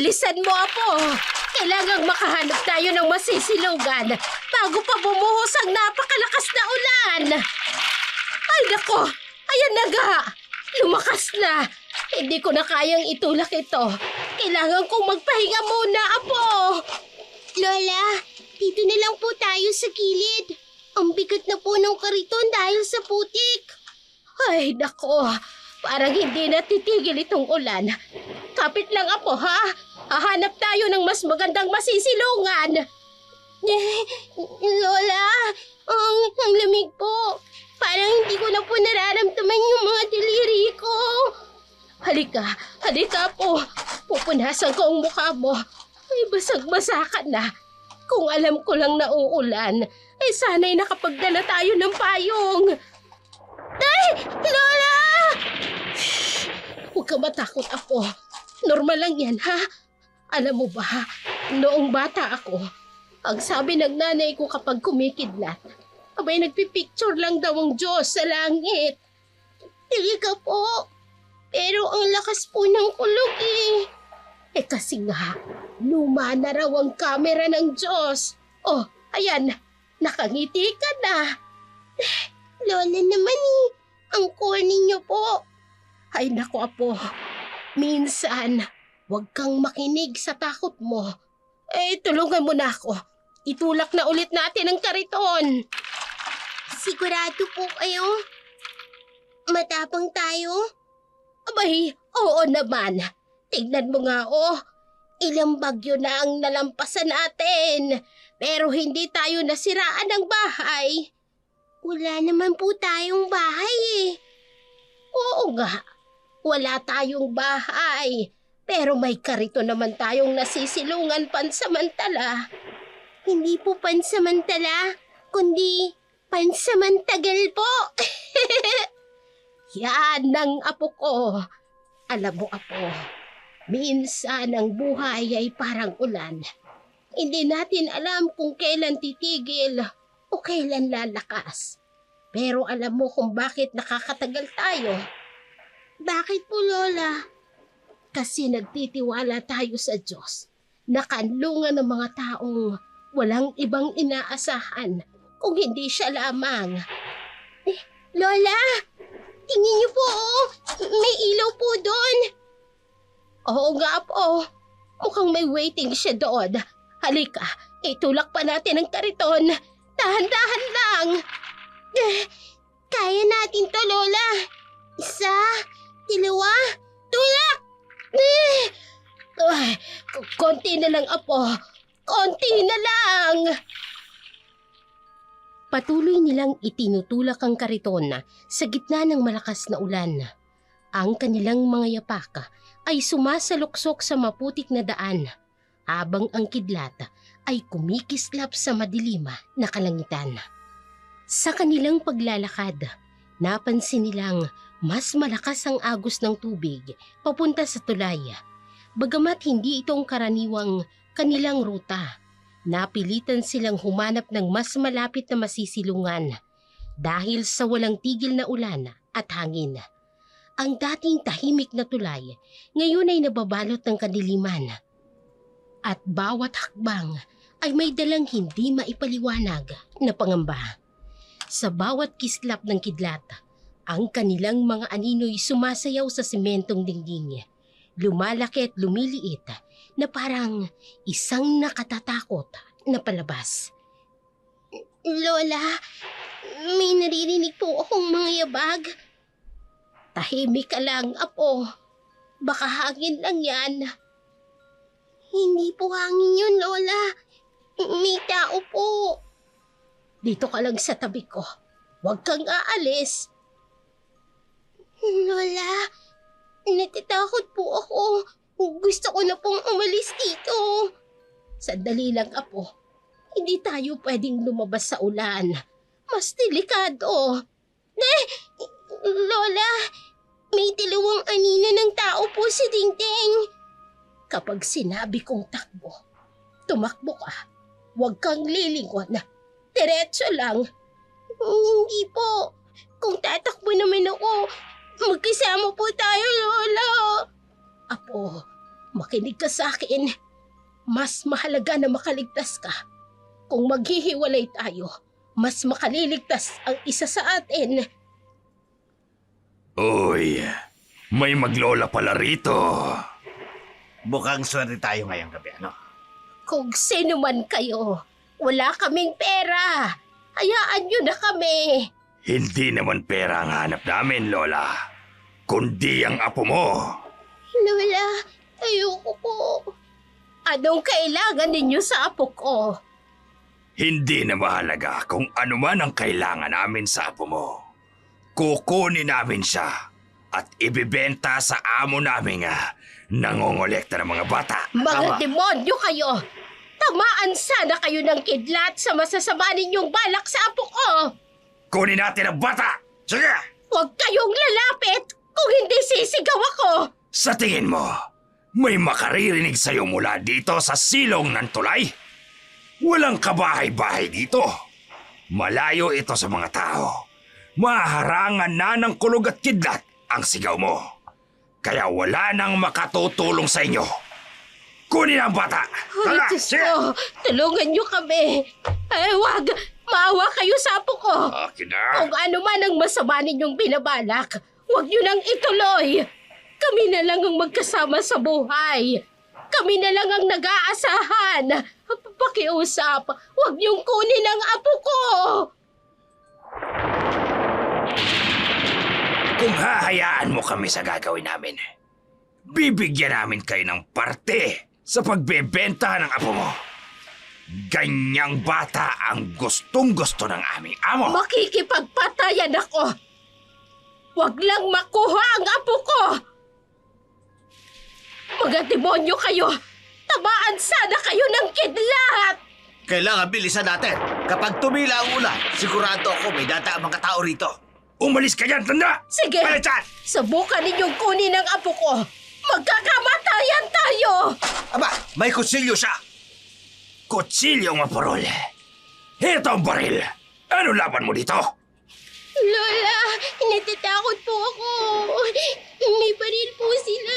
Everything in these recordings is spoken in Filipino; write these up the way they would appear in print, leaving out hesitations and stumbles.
Bilisan mo, Apo! Kailangang makahanap tayo ng masisilugan bago pa bumuhos ang napakalakas na ulan! Ay, nako! Ayan na nga! Lumakas na! Hindi ko na kayang itulak ito. Kailangan kong magpahinga muna, Apo! Lola, dito na lang po tayo sa gilid. Ang bigat na po ng kariton dahil sa putik. Ay, nako! Parang hindi na titigil itong ulan. Kapit lang, Apo, ha? Hahanap tayo ng mas magandang masisilungan. Lola, ang lamig po. Parang hindi ko na po nararamdaman yung mga daliri ko. Halika po. Pupunasan ko ang mukha mo. Ay, basag-basa ka na. Kung alam ko lang na uulan, ay sana'y nakapagdala tayo ng payong. Ay, Lola! Huwag ka matakot, Apo. Normal lang yan, ha? Alam mo ba, noong bata ako, ang sabi ng nanay ko kapag kumikidlat, abay nagpipicture lang daw ang Diyos sa langit. Talaga po. Pero ang lakas po ng kulog eh. Eh kasi nga, luma na raw ang kamera ng Diyos. Oh, ayan, nakangiti ka na. Lola naman eh, ang corny niyo po. Ay naku, Apo, minsan, huwag kang makinig sa takot mo. Eh, tulungan mo na ako. Itulak na ulit natin ang kariton. Sigurado po kayo? Matapang tayo? Abay, oo naman. Tignan mo nga, oh. Ilang bagyo na ang nalampasan natin. Pero hindi tayo nasiraan ng bahay. Wala naman po tayong bahay eh. Oo nga, wala tayong bahay. Pero may karito naman tayong nasisilungan pansamantala. Hindi po pansamantala, kundi pansamantagal po. Yan ang Apo ko. Alam mo, Apo, minsan ang buhay ay parang ulan. Hindi natin alam kung kailan titigil o kailan lalakas. Pero alam mo kung bakit nakakatagal tayo. Bakit po, Lola? Kasi nagtitiwala tayo sa Diyos. Nakanlungan ng mga taong walang ibang inaasahan kung hindi siya lamang. Lola, tingin niyo po oh, may ilaw po doon. Oo nga po, mukhang may waiting siya doon. Halika, itulak pa natin ang kariton. Dahan-dahan lang. Kaya natin to, Lola. Isa, dalawa, tulak! Ay, konti na lang, Apo. Konti na lang. Patuloy nilang itinutulak ang kariton sa gitna ng malakas na ulan. Ang kanilang mga yapaka ay sumasaluksok sa maputik na daan, habang ang kidlat ay kumikislap sa madilim na kalangitan. Sa kanilang paglalakad, napansin nilang mas malakas ang agos ng tubig papunta sa tulay. Bagamat hindi itong karaniwang kanilang ruta, napilitan silang humanap ng mas malapit na masisilungan dahil sa walang tigil na ulan at hangin. Ang dating tahimik na tulay ngayon ay nababalot ng kadiliman. At bawat hakbang ay may dalang hindi maipaliwanag na pangamba. Sa bawat kislap ng kidlat, ang kanilang mga anino'y sumasayaw sa sementong dingding. Lumalaki at lumiliit na parang isang nakatatakot na palabas. Lola, may naririnig po akong mga yabag. Tahimik ka lang, Apo. Baka hangin lang yan. Hindi po hangin yun, Lola. May tao po. Dito ka lang sa tabi ko. Huwag kang aalis. Lola, natatakot po ako. Gusto ko na pong umalis dito. Sandali lang, Apo. Hindi tayo pwedeng lumabas sa ulan. Mas delikado. Lola, may dalawang anino ng tao po sa dingding. Kapag sinabi kong takbo, tumakbo ka. Huwag kang lilingon. Diretso lang. Hindi po. Kung tatakbo naman ako, magkasama po tayo, Lola. Apo, Makinig ka sa akin. Mas mahalaga na makaligtas ka. Kung maghihiwalay tayo, mas makaliligtas ang isa sa atin. Uy, may maglola pala rito. Mukhang swerte tayo ngayong gabi, ano? Kung sino man kayo, wala kaming pera. Hayaan nyo na kami. Hindi naman pera ang hanap namin, Lola. Kundi ang apo mo. Lola, ayoko po. Anong kailangan ninyo sa apo ko? Hindi na mahalaga kung ano man ang kailangan namin sa apo mo. Kukunin namin siya at ibibenta sa amo namin nangongolekta ng mga bata. Mga demonyo kayo! Tamaan sana kayo ng kidlat sa masasama ninyong balak sa apo ko! Kunin natin ang bata! Sige! Huwag kayong lalapit kung hindi sisigaw ako! Sa tingin mo, may makaririnig sa'yo mula dito sa silong ng tulay? Walang kabahay-bahay dito. Malayo ito sa mga tao. Maharangan na ng kulog at kidlat ang sigaw mo. Kaya wala nang makatutulong sa inyo. Kunin ang bata! Ay, Tara, Diyos sige! ko! Tulungan niyo kami! Ay, wag! Maawa kayo sa apo ko! Akin na! Kung ano man ang masama ninyong binabalak, huwag niyo nang ituloy! Kami na lang ang magkasama sa buhay! Kami na lang ang nag-aasahan! Pakiusap, huwag niyong kunin ang apo ko! Kung hahayaan mo kami sa gagawin namin, bibigyan namin kayo ng parte sa pagbebenta ng apo mo. Ganyang bata ang gustong-gusto ng aming amo. Makikipagpatayan ako! Huwag lang makuha ang apo ko! Mga demonyo kayo! Tamaan sana kayo ng kidlat! Kailangan bilisan natin. Kapag tumila ang ulan, sigurado ako may dadaang mga tao rito. Umalis ka dyan, tanda! Sige! Balitan! Subukan ninyong kunin ang apo ko! Magkakamatayan tayo! Aba, may kutsilyo siya. Kutsilyo ang maparol. Ito ang baril. Ano laban mo dito? Lola, natatakot po ako. May baril po sila.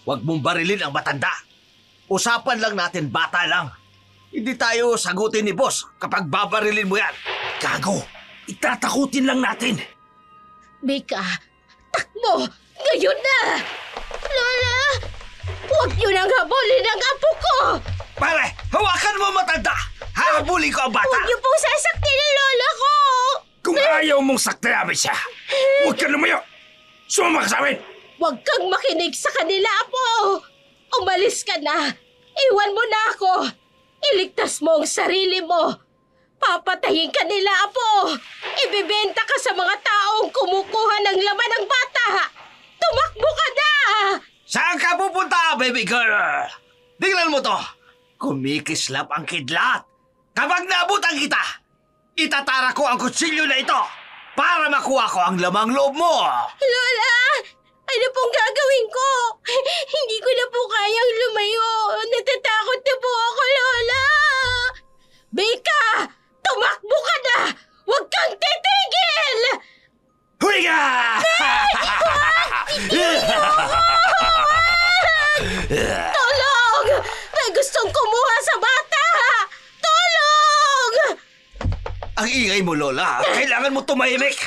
Huwag mong barilin ang matanda. Usapan lang natin, bata lang. Hindi tayo sagutin ni boss kapag babarilin mo yan. Gago! Itatakutin lang natin. Mika, takbo! Ngayon na! Lola! Huwag niyo nang habulin ang apo ko! Pare, hawakan mo matanda. Hahabulin ko ang bata. Huwag niyo pong sasaktin ang lola ko! Kung ayaw mong saktayamin siya, huwag ka lumayo. Sumama ka sa amin. Huwag kang makinig sa kanila, apo! Umalis ka na! Iwan mo na ako! Iligtas mo ang sarili mo! Papatayin ka nila, apo! Ibibenta ka sa mga taong kumukuha ng laman ng bata! Tumakbo ka na! Saan ka pupunta, baby girl? Tingnan mo to. Kumikislap ang kidlat. Kapag naabutan kita, itatara ko ang kutsilyo na ito para makuha ko ang lamang loob mo. Lola! Ano pong gagawin ko? Hindi ko na po kayang lumayo. Natatakot na po ako, Lola! Bika! Tumakbo ka na! Huwag kang titigil! Huwiga! Tulong! May gustong kumuha sa bata! Tulong! Ang ingay mo, Lola. Kailangan mo tumahimik.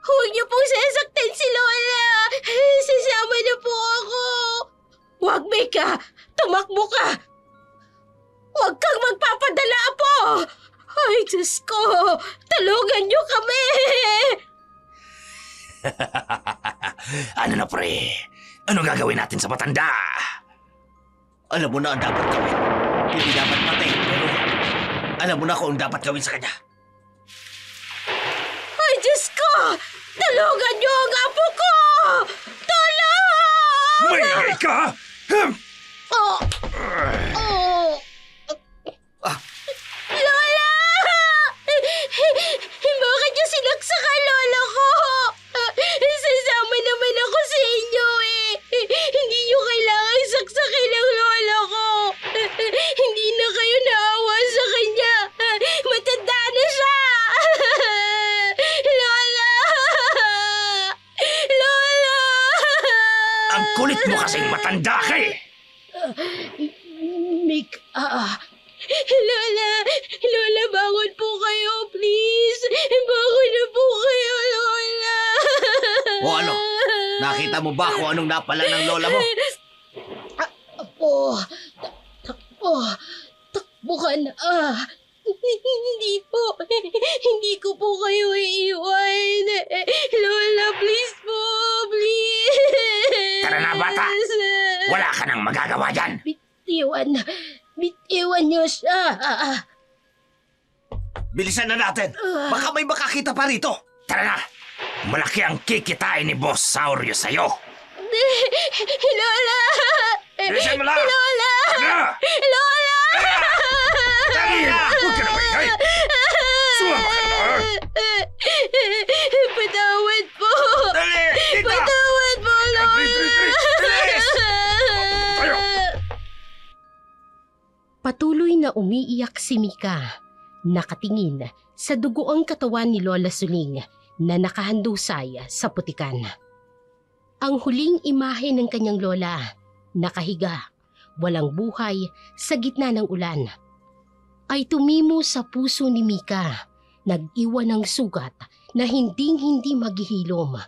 Huwag niyo pong sasaktan si Lola! Sasama na po ako! Huwag, Mika! Tumakbo ka! Huwag kang magpapadala, apo! Ay, Diyos ko! Tulungan niyo kami! Ano na, pre? Ano gagawin natin sa matanda? Alam mo na ang dapat gawin. Hindi dapat patay, pero alam mo na kung ang dapat gawin sa kanya. Ay, Diyos ko! Tulungan niyo ang apo ko! Tulong! Maingay ka! Oh! Oh! Lola! Bakit niyo sinaksak ang lola ko? Sasama naman ako sa inyo eh. Hindi niyo kailangan saksakin ang lola ko. Hindi na kayo naawa sa kanya. Matanda na siya. Lola! Lola! Ang kulit Bakit mo kasing matanda ka eh? Lola, bangon po kayo, please. Bangon na po kayo, Lola. O ano? Nakita mo ba kung anong napala ng lola mo? Takbo ka na. Hindi ko po kayo iiwan. Lola, please po, please. Tara na, bata. Wala ka nang magagawa dyan. Bitiwan niyo siya. Bilisan na natin. Baka may makakita pa rito. Tara na. Malaki ang kikitain ni Boss Saurio sa'yo. Lola! Bilisan mo lang. Lola! Ano? Lola! Dali na! Huwag ka na maingay! Sumama ka na! Patawad po! Dali! Dito! Patawad po, Lola! Bilis! Tayo! Patuloy na umiiyak si Mika. Nakatingin sa dugoang katawan ni Lola Suling na nakahandusay sa putikan. Ang huling imahe ng kanyang lola, nakahiga, walang buhay sa gitna ng ulan, ay tumimo sa puso ni Mika, nag-iwan ng sugat na hinding-hindi maghihilom.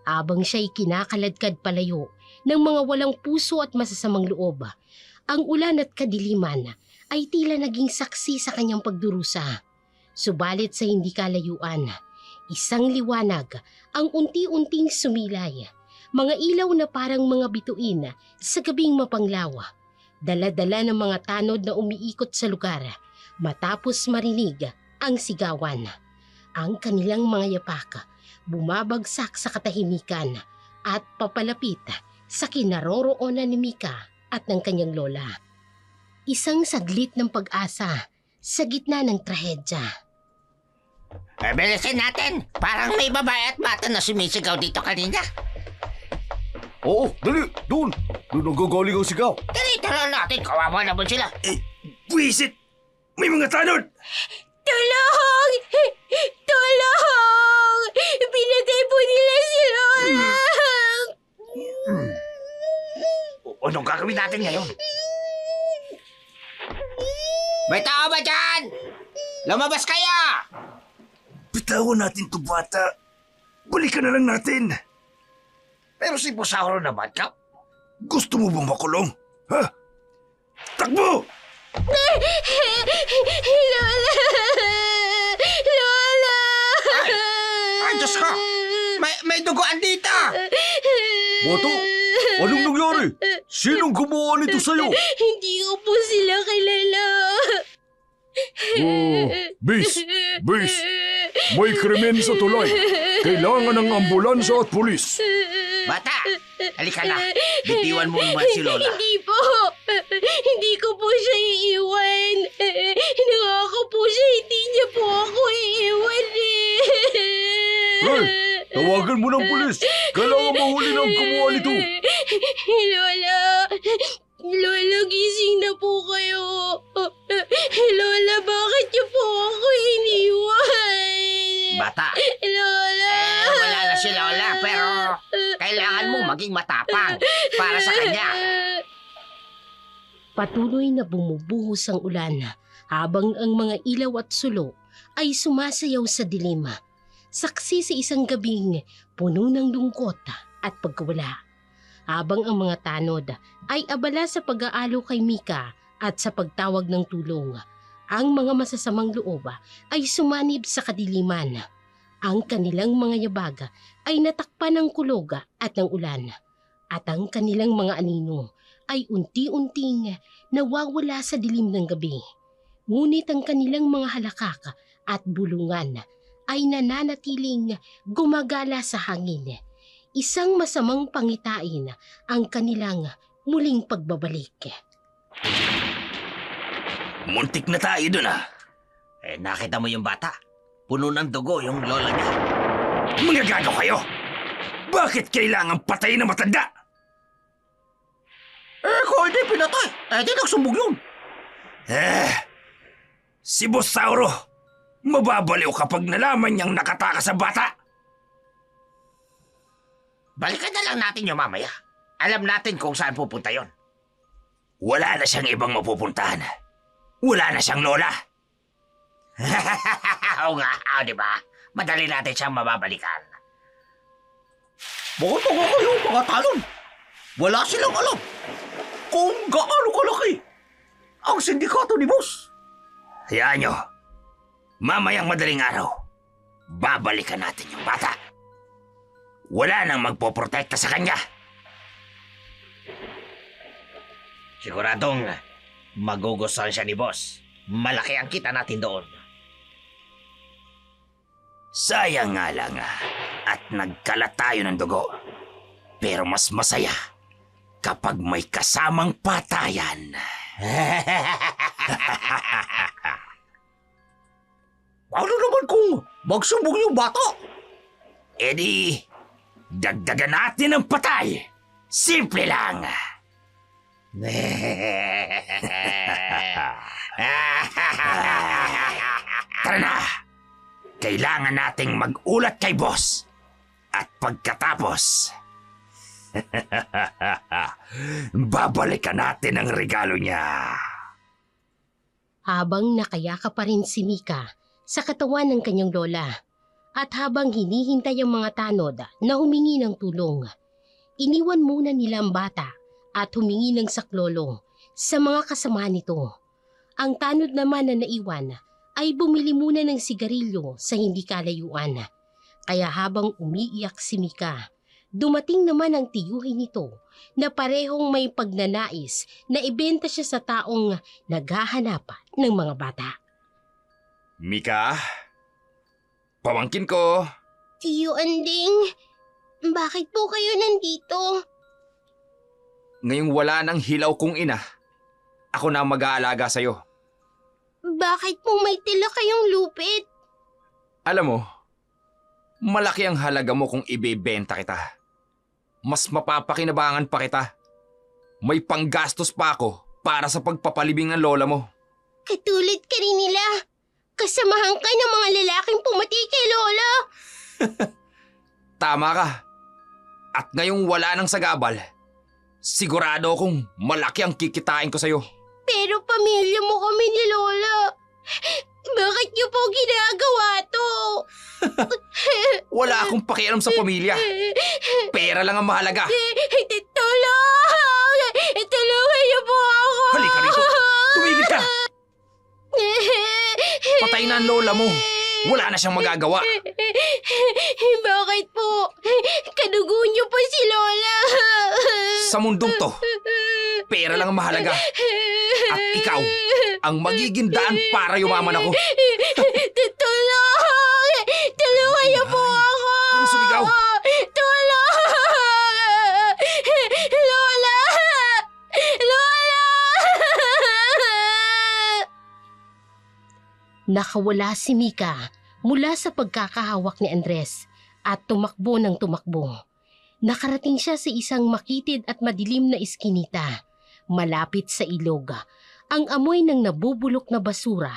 Habang siya'y kinakaladkad palayo ng mga walang puso at masasamang loob, ang ulan at kadiliman ay tila naging saksi sa kanyang pagdurusa. Subalit sa hindi kalayuan, isang liwanag ang unti-unting sumilay. Mga ilaw na parang mga bituin sa gabing mapanglaw. Dala-dala ng mga tanod na umiikot sa lugar matapos marinig ang sigawan. Ang kanilang mga yapak bumabagsak sa katahimikan at papalapit sa kinaroroonan ni Mika at ng kanyang lola. Isang saglit ng pag-asa sa gitna ng trahedya. Bilisin natin. Parang may babae at bata na sumisigaw dito kanina. Oo, dali! Doon! Doon ang gagaling ang sigaw! Dali, tara natin. Kawawa naman sila. Buwisit! May mga tanod! Tulong! Tulong! Pinatay po nila si Lola! Anong gagawin natin ngayon? May tao ba dyan? Lumabas kayo! Bitawan natin to bata. Balikan na lang natin. Pero si Busauro naman, Kap. Gusto mo bang makulong? Ha? Takbo! Lola! Lola! Ay, Diyos ko! May duguan dito! Bato, anong nangyari? Sinong gumawa nito sa'yo? Hindi ko po sila kilala. Bis! May krimen sa tulay. Kailangan ng ambulansya at pulis. Bata, halika na. Bitiwan mo naman si Lola. Hindi po. Hindi ko po siya iiwan. Nangako po siya, hindi niya po ako iiwan Hey, tawagan mo ng pulis. Kailangan mahuli ng gumawa nito. Lola, gising na po kayo. Lola, bakit niyo po ako iniwan? Bata, Lola! wala na si Lola, pero kailangan mo maging matapang para sa kanya. Patuloy na bumubuhos ang ulan habang ang mga ilaw at sulo ay sumasayaw sa dilim. Saksi sa isang gabing puno ng lungkot at pagkawala. Habang ang mga tanod ay abala sa pag-aalo kay Mika at sa pagtawag ng tulong, ang mga masasamang loob ay sumanib sa kadiliman. Ang kanilang mga yabaga ay natakpan ng kulog at ng ulan. At ang kanilang mga anino ay unti-unting nawawala sa dilim ng gabi. Ngunit ang kanilang mga halakak at bulungan ay nananatiling gumagala sa hangin. Isang masamang pangitain ang kanilang muling pagbabalik. Muntik na tayo dun ah. Nakita mo yung bata? Puno ng dugo yung lola niya. Mga gago kayo! Bakit kailangan patay na matanda? Kung hindi pinatay, di nagsumbog yun. Si Bosauro, mababaliw kapag nalaman niyang nakatakas sa bata. Balikan na lang natin yung mamaya. Alam natin kung saan pupunta yon. Wala na siyang ibang mapupuntahan. Wala na siyang lola. Oo nga, di ba? Madali natin siyang mababalikan. Mga tanga kayo, mga talon. Wala silang alam kung gaano kalaki ang sindikato ni boss. Hayaan nyo. Mamayang madaling araw, babalikan natin yung bata. Wala nang magpoprotekta sa kanya. Siguradong magugustuhan siya ni boss. Malaki ang kita natin doon. Sayang nga lang at nagkalat tayo ng dugo. Pero mas masaya kapag may kasamang patayan. Ano naman kung magsumbong yung bata? E di, dagdagan natin ang patay. Simple lang. Tara na. Kailangan nating mag-ulat kay boss. At pagkatapos, babalikan natin ang regalo niya. Habang nakayaka pa rin si Mika sa katawan ng kanyang lola at habang hinihintay ang mga tanod na humingi ng tulong, iniwan muna nila ang bata at humingi ng saklolo sa mga kasama nito. Ang tanod naman na naiwan ay bumili muna ng sigarilyo sa hindi kalayuan. Kaya habang umiiyak si Mika, dumating naman ang tiyuhin nito na parehong may pagnanais na ibenta siya sa taong naghahanap ng mga bata. Mika, pamangkin ko. Tiyo Anding, bakit po kayo nandito? Ngayong wala ng hilaw kong ina, ako na ang mag-aalaga sa'yo. Bakit po may tila kayong lupit? Alam mo, malaki ang halaga mo kung ibebenta kita. Mas mapapakinabangan pa kita. May panggastos pa ako para sa pagpapalibing ng lola mo. Katulad ka rin nila. Kasamahan ka ng mga lalaking pumati kay Lola. Tama ka. At ngayong wala ng sagabal, sigurado akong malaki ang kikitain ko sa'yo. Pero pamilya mo kami ni Lola. Bakit niyo po ginagawa to? Wala akong pakialam sa pamilya. Pera lang ang mahalaga. Tulong! Tulungan niyo po ako! Halika rito. Tumigil ka. Patay na ang lola mo. Wala na siyang magagawa. Bakit po? Kadugo niyo po si Lola. Sa mundong to, pera lang ang mahalaga. At ikaw, ang magiging daan para yumaman ako. Tulong! Tulungan niyo po ako! Anong sumigaw? Tulong! Lola! Lola! Nakawala si Mika mula sa pagkakahawak ni Andres at tumakbo ng tumakbo. Nakarating siya sa isang makitid at madilim na iskinita, malapit sa ilog. Ang amoy ng nabubulok na basura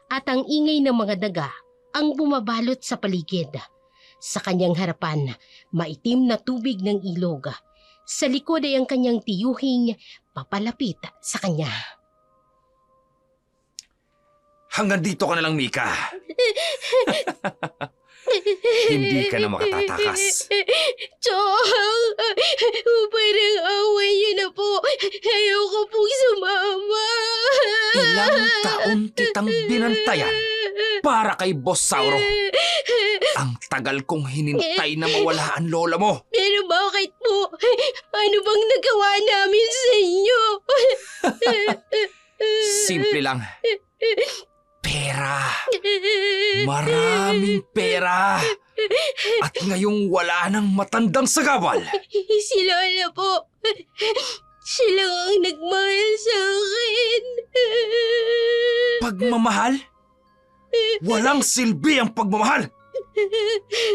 at ang ingay ng mga daga ang bumabalot sa paligid. Sa kanyang harapan, maitim na tubig ng ilog. Sa likod ay ang kanyang tiyuhing papalapit sa kanya. Hanggang dito ka na lang, Mika. Hindi ka na makatatakas. Chong! Parang away niyo na po. Ayoko pong sumama. Ilang taon kitang binantayan para kay Boss Sauro. Ang tagal kong hinintay na mawala ang lola mo. Pero bakit po? Ano bang nagawa namin sa inyo? Simple lang. Pera. Maraming pera. At ngayong wala ng matandang sagabal. Si Lola po. Siya lang ang nagmahal sa akin. Pagmamahal? Walang silbi ang pagmamahal.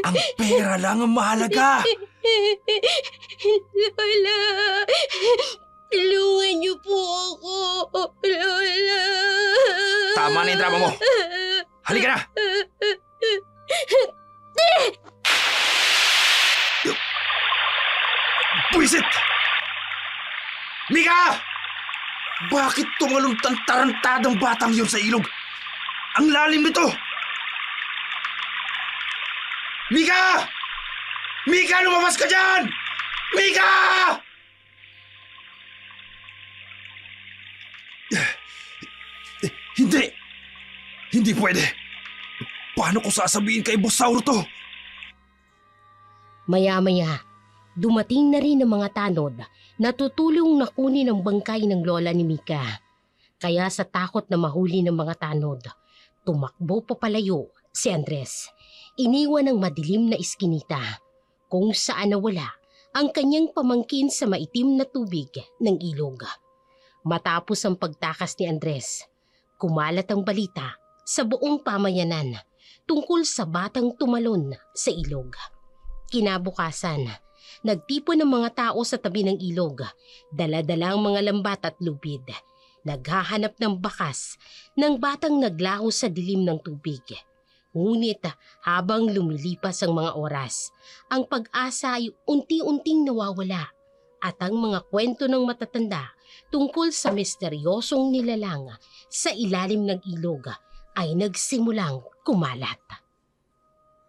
Ang pera lang ang mahalaga. Lola, tulungan niyo po ako. Lola. Tama na yung drama mo. Halika na. Buisit! Mika! Bakit tumalong ang tarantadang batang yon sa ilog? Ang lalim nito! Mika! Mika, lumabas ka dyan! Mika! Hindi! Hindi pwede! Paano ko sasabihin kay Boss Sauro to? Maya-maya, dumating na rin ang mga tanod na tutulong na kunin ang bangkay ng lola ni Mika. Kaya sa takot na mahuli ng mga tanod, tumakbo papalayo si Andres. Iniwan ang madilim na iskinita kung saan nawala ang kanyang pamangkin sa maitim na tubig ng ilog. Matapos ang pagtakas ni Andres, kumalat ang balita sa buong pamayanan tungkol sa batang tumalon sa ilog. Kinabukasan, nagtipon ng mga tao sa tabi ng ilog, dala-dala ang mga lambat at lubid. Naghahanap ng bakas ng batang naglaho sa dilim ng tubig. Ngunit habang lumilipas ang mga oras, ang pag-asa ay unti-unting nawawala at ang mga kwento ng matatanda tungkol sa misteryosong nilalang sa ilalim ng ilog ay nagsimulang kumalat.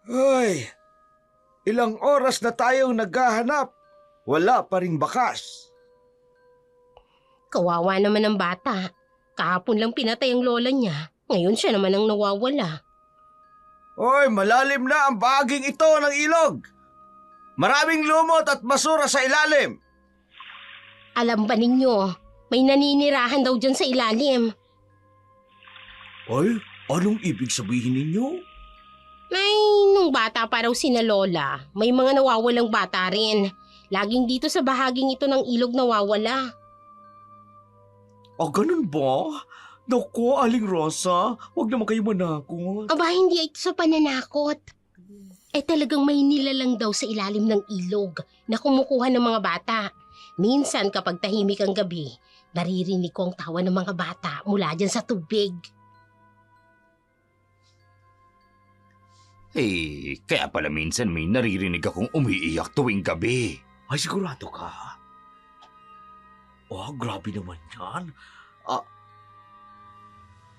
Ay, ilang oras na tayong naghahanap. Wala pa ring bakas. Kawawa naman ang bata. Kahapon lang pinatay ang lola niya. Ngayon siya naman ang nawawala. Oy, malalim na ang bahaging ito ng ilog. Maraming lumot at basura sa ilalim. Alam ba ninyo, may naninirahan daw dyan sa ilalim. Ay, anong ibig sabihin ninyo? Ay, nung bata pa raw sina lola, may mga nawawalang bata rin. Laging dito sa bahaging ito ng ilog nawawala. Ganun ba? Naku, Aling Rosa, huwag naman kayo manakot. Aba, hindi ito sa pananakot. Talagang may nilalang daw sa ilalim ng ilog na kumukuha ng mga bata. Minsan kapag tahimik ang gabi, naririnig ko ang tawa ng mga bata mula dyan sa tubig. Kaya pala minsan may naririnig akong umiiyak tuwing gabi. Ay, sigurado ka? Grabe naman yan.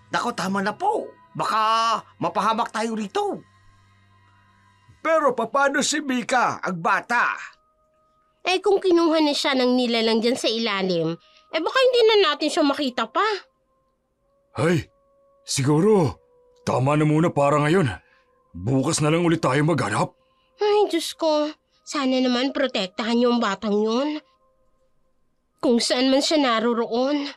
Nako, tama na po. Baka mapahamak tayo rito. Pero paano si Mika, ang bata? Kung kinuha na siya ng nilalang dyan sa ilalim, baka hindi na natin siya makita pa. Ay, siguro, tama na muna para ngayon. Bukas na lang ulit tayo maghanap. Ay, Diyos ko. Sana naman protektahan niyo ang batang yun. Kung saan man siya naroroon.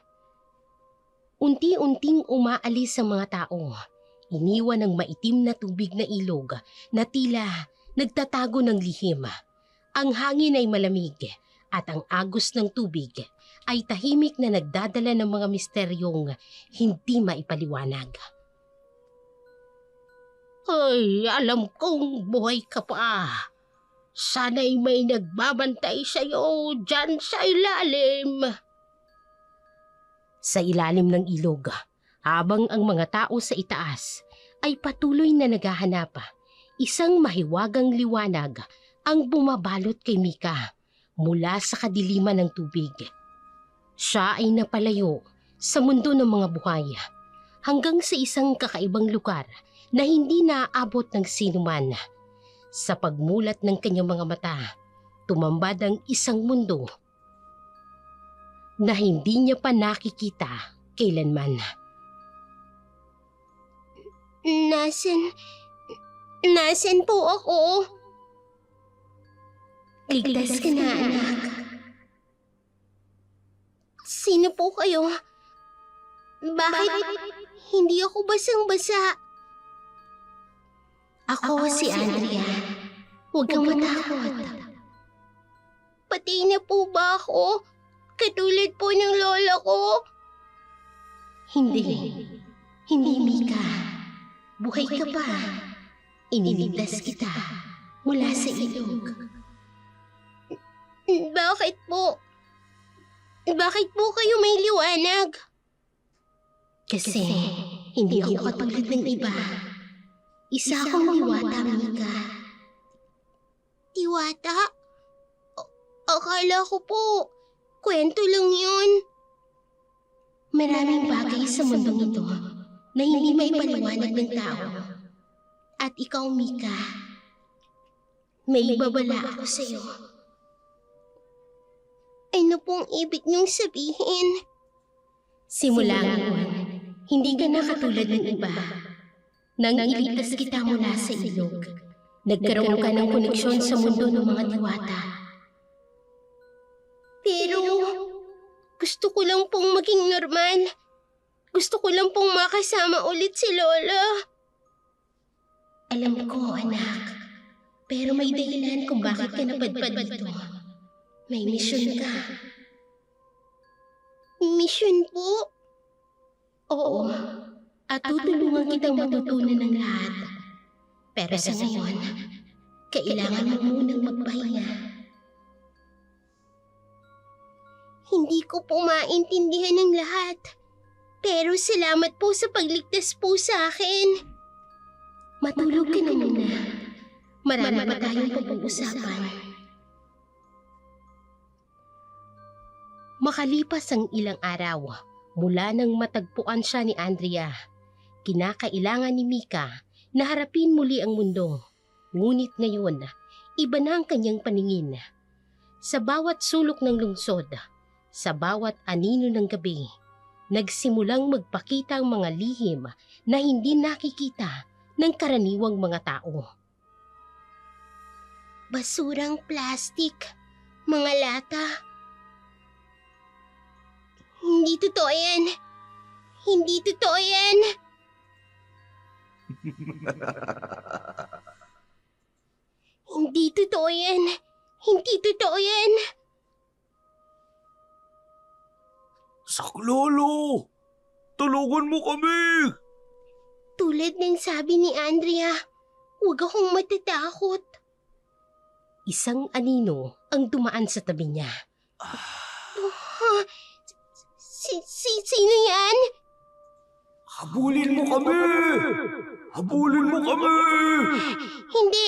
Unti-unting umaalis ang mga tao. Iniwan ng maitim na tubig na ilog na tila nagtatago ng lihim. Ang hangin ay malamig at ang agos ng tubig ay tahimik na nagdadala ng mga misteryong hindi maipaliwanag. Ay, alam kong buhay ka pa. Sana'y may nagbabantay sa'yo dyan sa ilalim. Sa ilalim ng ilog, habang ang mga tao sa itaas ay patuloy na naghahanap, isang mahiwagang liwanag ang bumabalot kay Mika mula sa kadiliman ng tubig. Siya ay napalayo sa mundo ng mga buhay hanggang sa isang kakaibang lugar na hindi naaabot ng sinuman. Sa pagmulat ng kanyang mga mata, tumambad ang isang mundo na hindi niya pa nakikita kailanman. Nasaan po ako? Ligtas ka na, anak. Sino po kayo? Bakit hindi ako basang-basa? Ako si Andrea. Huwag kang matakot. Patay na po ba ako? Katulad po ng lola ko? Hindi. Hindi, Mika. Buhay ka pa. Iniligtas kita mula sa ilog. Bakit po? Bakit po kayo may liwanag? Kasi hindi ako katulad ng iba. Isa akong diwata, Mika. Diwata? Akala ko po, Kwento lang yun. Maraming bagay sa mundong ito na hindi may paliwanag ng tao. At ikaw, Mika, may babala ako sa'yo. Ano pong ibig niyong sabihin? Simula ngayon, hindi ka na katulad ng iba. Nang ilitas kita mula sa ilog, nagkaroon ka ng koneksyon sa mundo ng mga diwata. Pero gusto ko lang pong maging normal. Gusto ko lang pong makasama ulit si Lola. Alam ko, anak, pero may dahilan kung bakit ka napadpad dito. May misyon ka. Mission po? Oo, at tutulungan kitang matutunan ng lahat. Pero sa ngayon, kailangan mo munang magpahinga. Hindi ko po maintindihan ng lahat. Pero salamat po sa pagligtas po sa akin. Matulog ka na muna. Marami pa tayong pag-uusapan. Makalipas ang ilang araw, mula nang matagpuan siya ni Andrea, kinakailangan ni Mika na harapin muli ang mundo. Ngunit ngayon, iba na ang kanyang paningin. Sa bawat sulok ng lungsod, sa bawat anino ng gabi, nagsimulang magpakita ang mga lihim na hindi nakikita ng karaniwang mga tao. Basurang plastik, mga lata. Hindi totoo yan. Hindi totoo yan. Hindi totoo yan. Hindi totoo yan. Saklolo! Tulungan mo kami! Tulad ng sabi ni Andrea, huwag akong matatakot. Isang anino ang dumaan sa tabi niya. Sino yan? Habulin mo kami! Habulin mo kami! Hindi!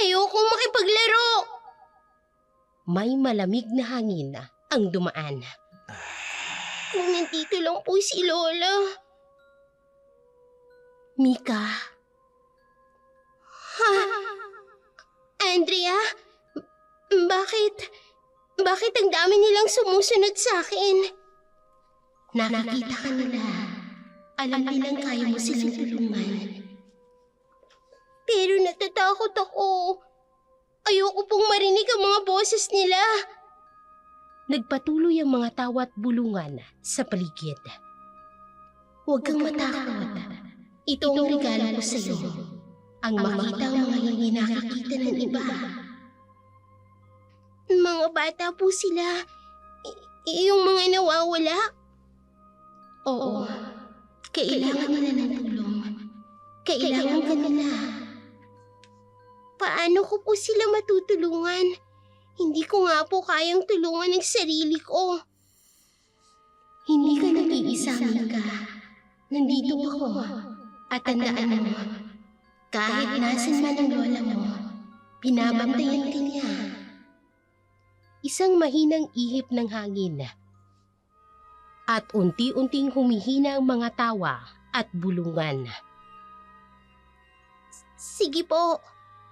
Ayokong makipaglaro! May malamig na hangin ang dumaan. Kung nandito lang po si Lola. Mika, Andrea? Bakit ang dami nilang sumusunod sa akin? nakikita ka nila. Alam nilang kaya mo silang tulungan. Pero natatakot ako. Ayoko pong marinig ang mga boses nila. Nagpatuloy ang mga tawa at bulungan sa paligid. Huwag kang matakot. Ito ang regalo ko sa iyo. Ang makita ang mga hindi nakikita ng iba. Mga bata po sila. Yung mga nawawala. Oo, kailangan nila ng tulong. Kailangan ka nila. Paano ko po sila matutulungan? Hindi ko nga po kayang tulungan ng sarili ko. Hindi ka nag-iisa, Mika. Nandito ako. At tandaan mo, kahit nasan man ang lola mo, binabantayan ka niya. Isang mahinang ihip ng hangin. At unti-unting humihina ang mga tawa at bulungan. Sige po,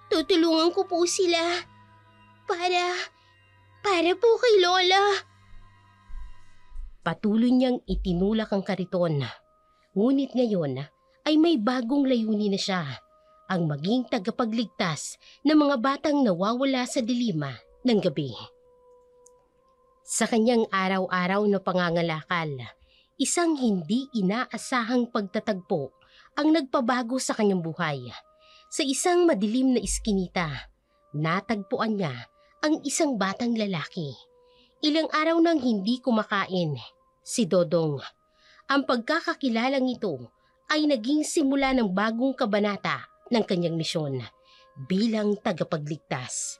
tutulungan ko po sila. Para po kay Lola. Patuloy niyang itinulak ang kariton. Ngunit ngayon ay may bagong layunin na siya, ang maging tagapagligtas ng mga batang nawawala sa dilima ng gabi. Sa kanyang araw-araw na pangangalakal, isang hindi inaasahang pagtatagpo ang nagpabago sa kanyang buhay. Sa isang madilim na iskinita, natagpuan niya ang isang batang lalaki. Ilang araw nang hindi kumakain, si Dodong. Ang pagkakakilalang ito ay naging simula ng bagong kabanata ng kanyang misyon bilang tagapagligtas.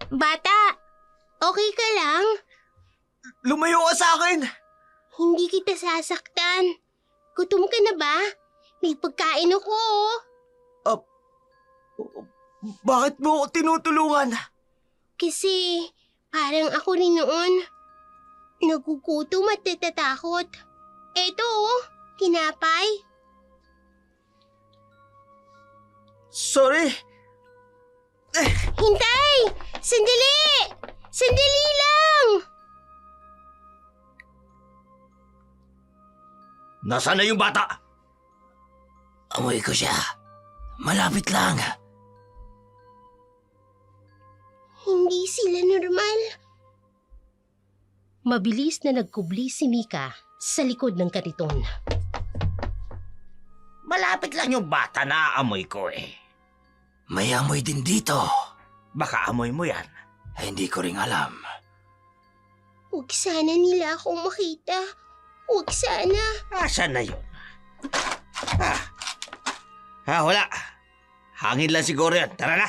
Bata, okay ka lang? Lumayo ka sa akin! Hindi kita sasaktan. Gutom ka na ba? May pagkain ako. Bakit mo ako tinutulungan? Kasi parang ako rin noon. Nagugutom at natatakot. Eto oh, tinapay. Sorry. Hintay! Sandali! Sandali lang! Nasaan na yung bata? Amoy ko siya. Malapit lang. Hindi sila normal. Mabilis na nagkubli si Mika sa likod ng kariton. Malapit lang yung bata na amoy ko eh. May amoy din dito. Baka amoy mo yan. Hindi ko rin alam. Huwag sana nila akong makita. Huwag sana. Asan na yun? Wala. Hangin lang siguro yan. Tara na.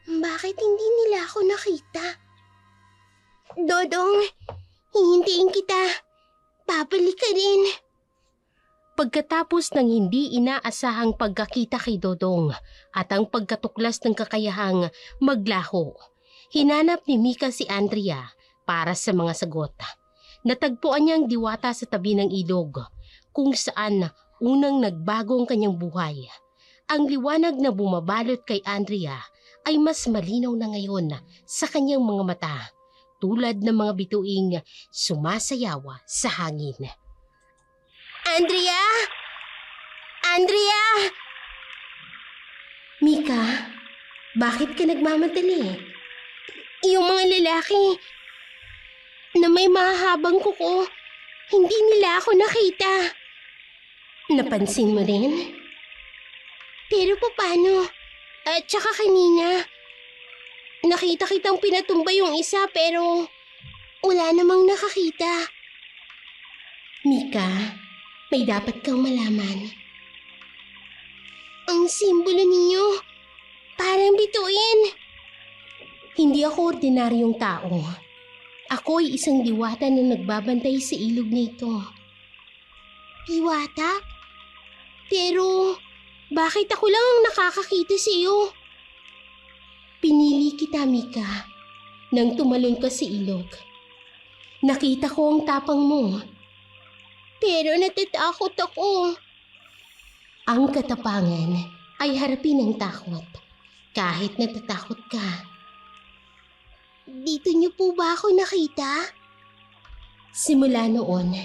Bakit hindi nila ako nakita? Dodong, hihintayin kita. Babalik ka rin. Pagkatapos ng hindi inaasahang pagkakita kay Dodong at ang pagkatuklas ng kakayahang maglaho, hinanap ni Mika si Andrea para sa mga sagot. Natagpuan niyang diwata sa tabi ng ilog kung saan unang nagbago ang kanyang buhay. Ang liwanag na bumabalot kay Andrea ay mas malinaw na ngayon sa kanyang mga mata, tulad ng mga bituing sumasayaw sa hangin. Andrea! Andrea! Mika, bakit ka nagmamadali? Yung mga lalaki na may mahahabang kuko, hindi nila ako nakita. Napansin mo rin? Pero paano? At saka kanina, nakita kitang pinatumba yung isa pero wala namang nakakita. Mika, may dapat kang malaman. Ang simbolo ninyo, parang bituin. Hindi ako ordinaryong tao. Ako ay isang diwata na nagbabantay sa ilog nito. Diwata? Pero bakit ako lang ang nakakakita sa iyo? Pinili kita, Mika, nang tumalon ka sa ilog. Nakita ko ang tapang mo. Pero natatakot ako. Ang katapangan ay harapin ang takot, kahit natatakot ka. Dito niyo po ba ako nakita? Simula noon,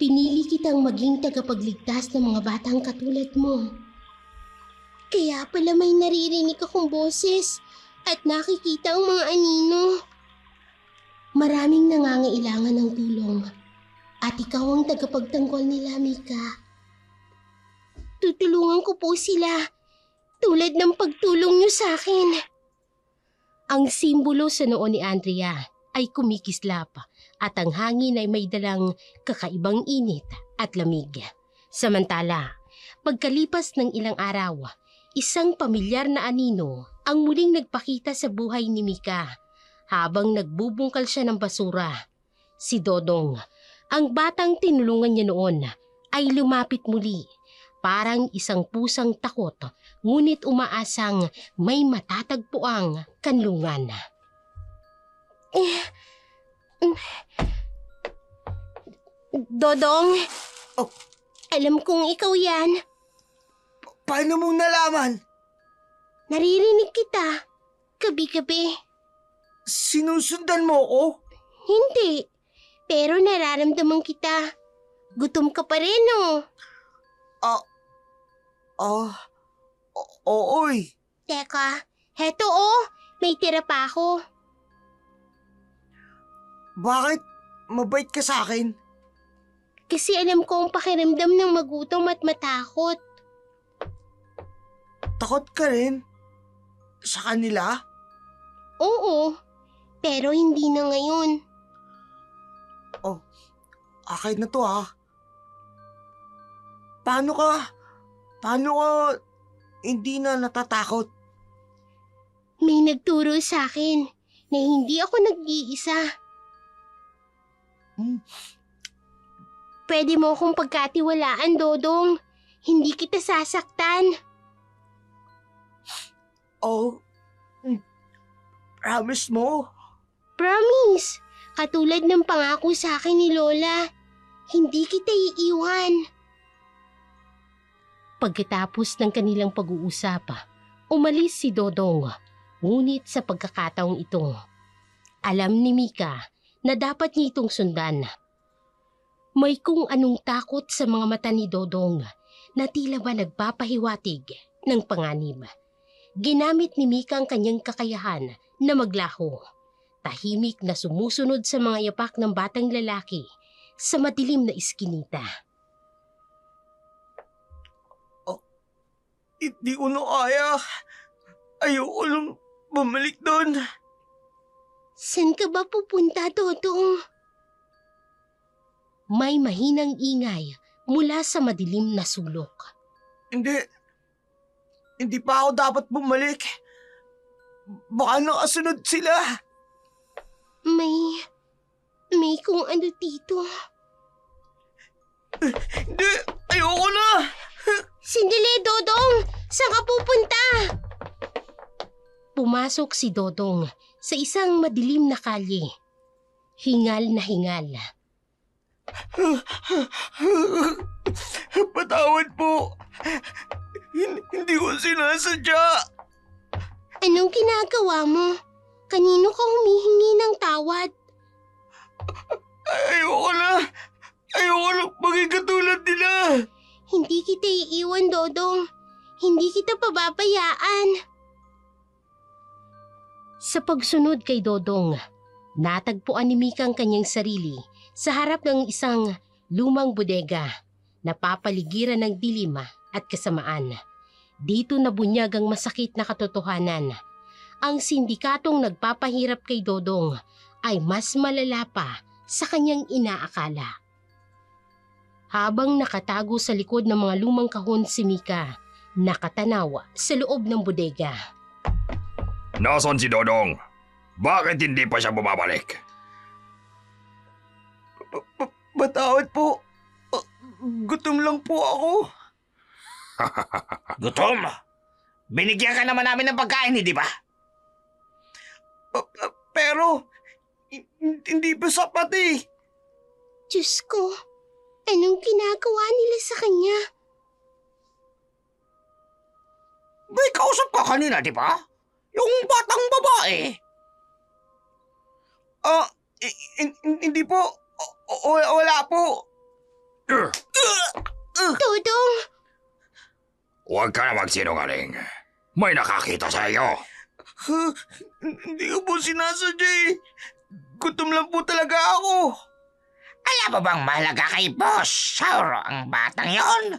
pinili kitang maging tagapagligtas ng mga batang katulad mo. Kaya pala may naririnig akong boses at nakikita ang mga anino. Maraming nangangailangan ng tulong at ikaw ang tagapagtanggol nila, Mika. Tutulungan ko po sila tulad ng pagtulong niyo sa akin. Ang simbolo sa noo ni Andrea ay kumikislap at ang hangin ay may dalang kakaibang init at lamig. Samantala, pagkalipas ng ilang araw, isang pamilyar na anino ang muling nagpakita sa buhay ni Mika habang nagbubungkal siya ng basura. Si Dodong, ang batang tinulungan niya noon, ay lumapit muli. Parang isang pusang takot, ngunit umaasang may matatagpuang kanlungan. Dodong, Oh. alam kong ikaw yan. Paano mong nalaman? Naririnig kita. Gabi-gabi. Sinusundan mo ako? Hindi. Pero nararamdaman kita. Gutom ka pa rin, oh. Ooy. Teka, heto oh. May tira pa ako. Bakit mabait ka sa akin? Kasi alam ko ang pakiramdam ng magutom at matakot. Takot ka rin? Sa kanila? Oo, pero hindi na ngayon. Akin na to Paano ka hindi na natatakot? May nagturo sa akin na hindi ako nag-iisa. Pwede mo akong pagkatiwalaan, Dodong. Hindi kita sasaktan. Oh, promise mo? Promise. Katulad ng pangako sa akin ni Lola. Hindi kita iiwan. Pagkatapos ng kanilang pag-uusap, umalis si Dodong. Ngunit sa pagkakataong ito, alam ni Mika na dapat niya itong sundan. May kung anong takot sa mga mata ni Dodong na tila ba nagpapahiwatig ng panganib. Ginamit ni Mika ang kanyang kakayahan na maglaho. Tahimik na sumusunod sa mga yapak ng batang lalaki sa madilim na iskinita. Hindi ko na kaya. Ayoko lang bumalik doon. San ka ba pupunta, Dodong? May mahinang ingay mula sa madilim na sulok. Hindi pa ako dapat bumalik. Baka nakasunod sila. May kung ano dito. Hindi, ayoko na. Sandali, Dodong! Saan ka pupunta? Pumasok si Dodong sa isang madilim na kalye. Hingal na hingal. Patawad po. Hindi ko sinasadya. Anong ginagawa mo? Kanino ka humihingi ng tawad? Ayoko na. Ayoko na maging katulad nila. Hindi kita iiwan, Dodong. Hindi kita pababayaan. Sa pagsunod kay Dodong, natagpuan ni Mika ang kanyang sarili sa harap ng isang lumang bodega na papaligiran ng dilim at kasamaan. Dito nabunyag ang masakit na katotohanan. Ang sindikatong nagpapahirap kay Dodong ay mas malala pa sa kanyang inaakala. Habang nakatago sa likod ng mga lumang kahon si Mika, nakatanaw sa loob ng bodega. Nasaan si Dodong? Bakit hindi pa siya bumabalik? Patawad po. Gutom lang po ako. Gutom? Binigyan ka naman namin ng pagkain, hindi ba? Pero, hindi pa sapat eh. Diyos ko, anong ginagawa nila sa kanya? May kausap ka kanina, di ba? Yung batang babae. Hindi po. Wala po. Dodong! Huwag ka na magsinungaling. May nakakita sa iyo. Hindi ko po sinasadya eh. Gutom lang po talaga ako. Alam mo bang mahalaga kay Boss Sauro ang batang yon?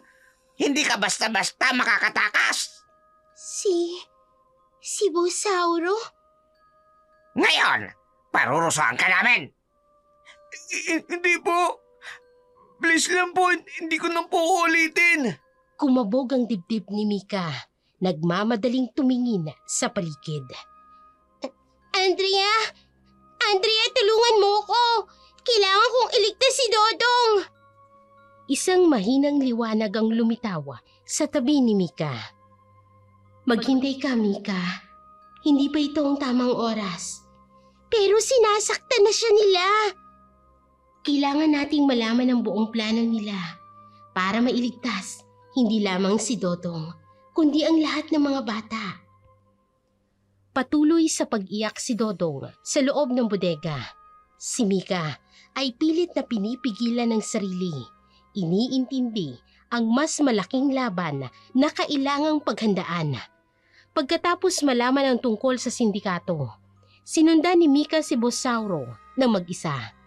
Hindi ka basta-basta makakatakas. Si Bosauro? Ngayon, parurusahan ka namin. Hindi po. Please lang po, hindi ko na po ulitin. Kumabog ang dibdib ni Mika, nagmamadaling tumingin sa paligid. Andrea! Andrea, tulungan mo ko! Kailangan kong iligtas si Dodong! Isang mahinang liwanag ang lumitaw sa tabi ni Mika. Maghintay ka, Mika. Hindi pa ito ang tamang oras. Pero sinasaktan na siya nila. Kailangan nating malaman ang buong plano nila para mailigtas hindi lamang si Dodong, kundi ang lahat ng mga bata. Patuloy sa pag-iyak si Dodong sa loob ng bodega. Si Mika ay pilit na pinipigilan ng sarili. Iniintindi ang mas malaking laban na kailangang paghandaan. Pagkatapos malaman ang tungkol sa sindikato, sinundan ni Mika si Bosauro ng mag-isa.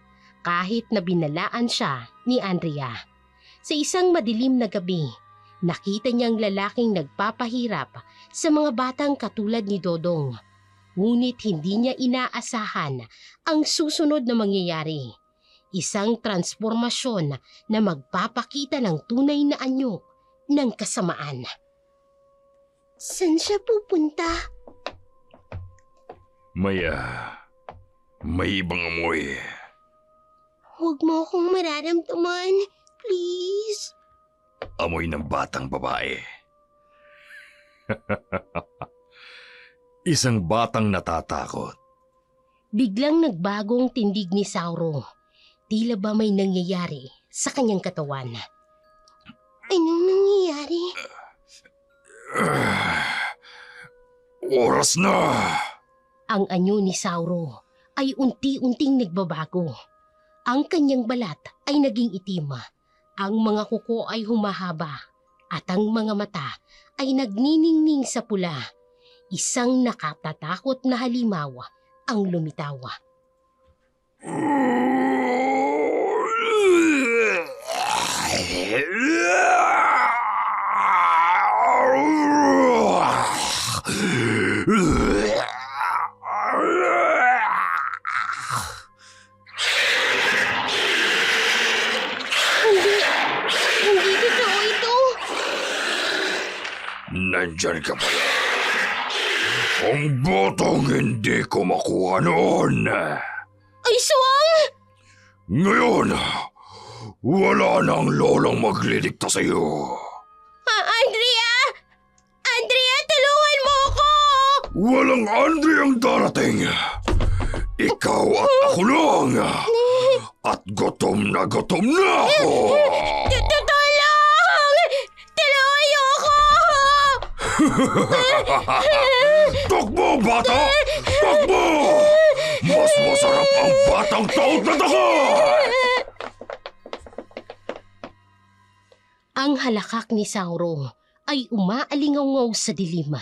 Kahit na binalaan siya ni Andrea. Sa isang madilim na gabi, nakita niyang lalaking nagpapahirap sa mga batang katulad ni Dodong. Ngunit hindi niya inaasahan ang susunod na mangyayari. Isang transformasyon na magpapakita ng tunay na anyo ng kasamaan. Saan siya pupunta? May ibang amoy. Huwag mo akong mararamdaman. Please. amoy ng batang babae. Isang batang natatakot. Biglang nagbago ang tindig ni Sauro. Tila ba may nangyayari sa kanyang katawan. Anong nangyayari? Oras na! Ang anyo ni Sauro ay unti-unting nagbabago. Ang kanyang balat ay naging itim. Ang mga kuko ay humahaba. At ang mga mata ay nagniningning sa pula. Isang nakatatakot na halimaw ang lumitaw. Hindi totoo ito. Nandyan ka pala. Ang botong hindi ko makuha noon. Ay, Swang! Ngayon, wala nang lolong magliligtas sa iyo. Andrea! Andrea, tulungan mo ako! Walang Andre ang darating. Ikaw at ako lang. At gutom na ako. Tulong! Tulungan niyo ako! Takbo, bata! Takbo! Mas masarap ang batang taot na tako! Ang halakak ni Sauro ay umaalingaw sa dilim,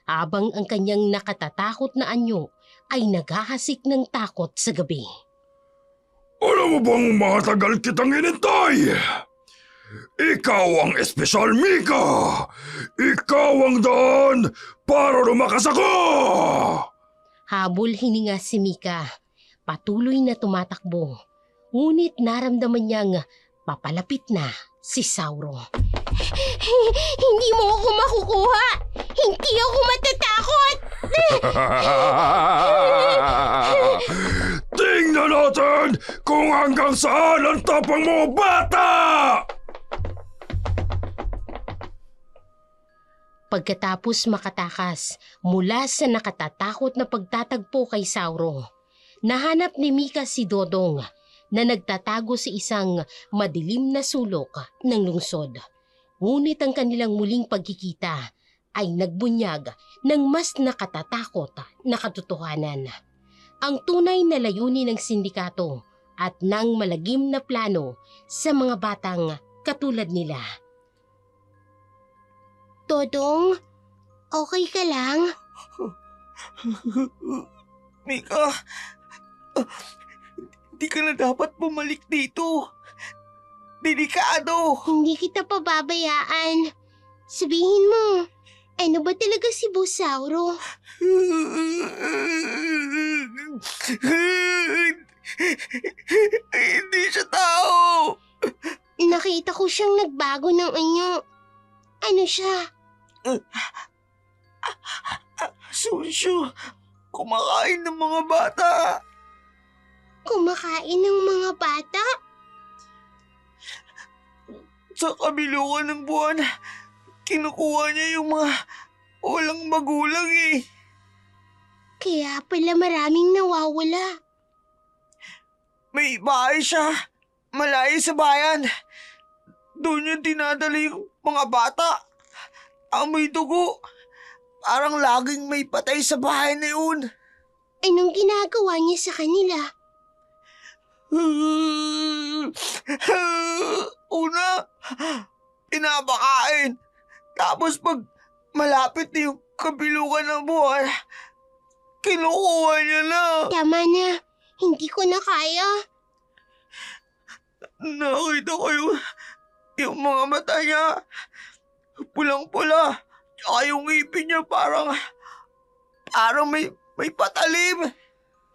habang ang kanyang nakatatakot na anyo ay naghahasik ng takot sa gabi. Alam mo bang matagal kitang inintay? Ikaw ang espesyal, Mika! Ikaw ang daan para lumakas ako! Habol hininga si Mika. Patuloy na tumatakbo. Ngunit naramdaman niyang papalapit na si Sauro. Hindi mo ako makukuha! Hindi ako matatakot! Tingnan natin kung hanggang saan ang tapang mo, bata! Pagkatapos makatakas mula sa nakatatakot na pagtatagpo kay Sauro, nahanap ni Mika si Dodong na nagtatago sa isang madilim na sulok ng lungsod. Ngunit ang kanilang muling pagkikita ay nagbunyag ng mas nakatatakot na katotohanan. Ang tunay na layunin ng sindikato at ng malagim na plano sa mga batang katulad nila. Dodong, okay ka lang? Mika, hindi ka na dapat bumalik dito. Delikado. Hindi kita pababayaan. Sabihin mo, ano ba talaga si Bosauro? Hindi siya tao. Nakita ko siyang nagbago ng anyo. Ano siya? Sunsyo, kumakain ng mga bata. Kumakain ng mga bata? Sa kabiluan ng buwan, kinukuha niya yung mga walang magulang eh. Kaya pala maraming nawawala. May bahay siya, malayo sa bayan. Doon niya dinadala yung mga bata. Amoy dugo. Parang laging may patay sa bahay na yun. Anong ginagawa niya sa kanila? Una, pinapakain. Tapos pag malapit na yung kabilukan ng buwan, kinukuha niya na. Tama na, hindi ko na kaya. Nakita ko yung mga mata niya. Pulang-pula. Tsaka yung ngipin niya parang may patalim.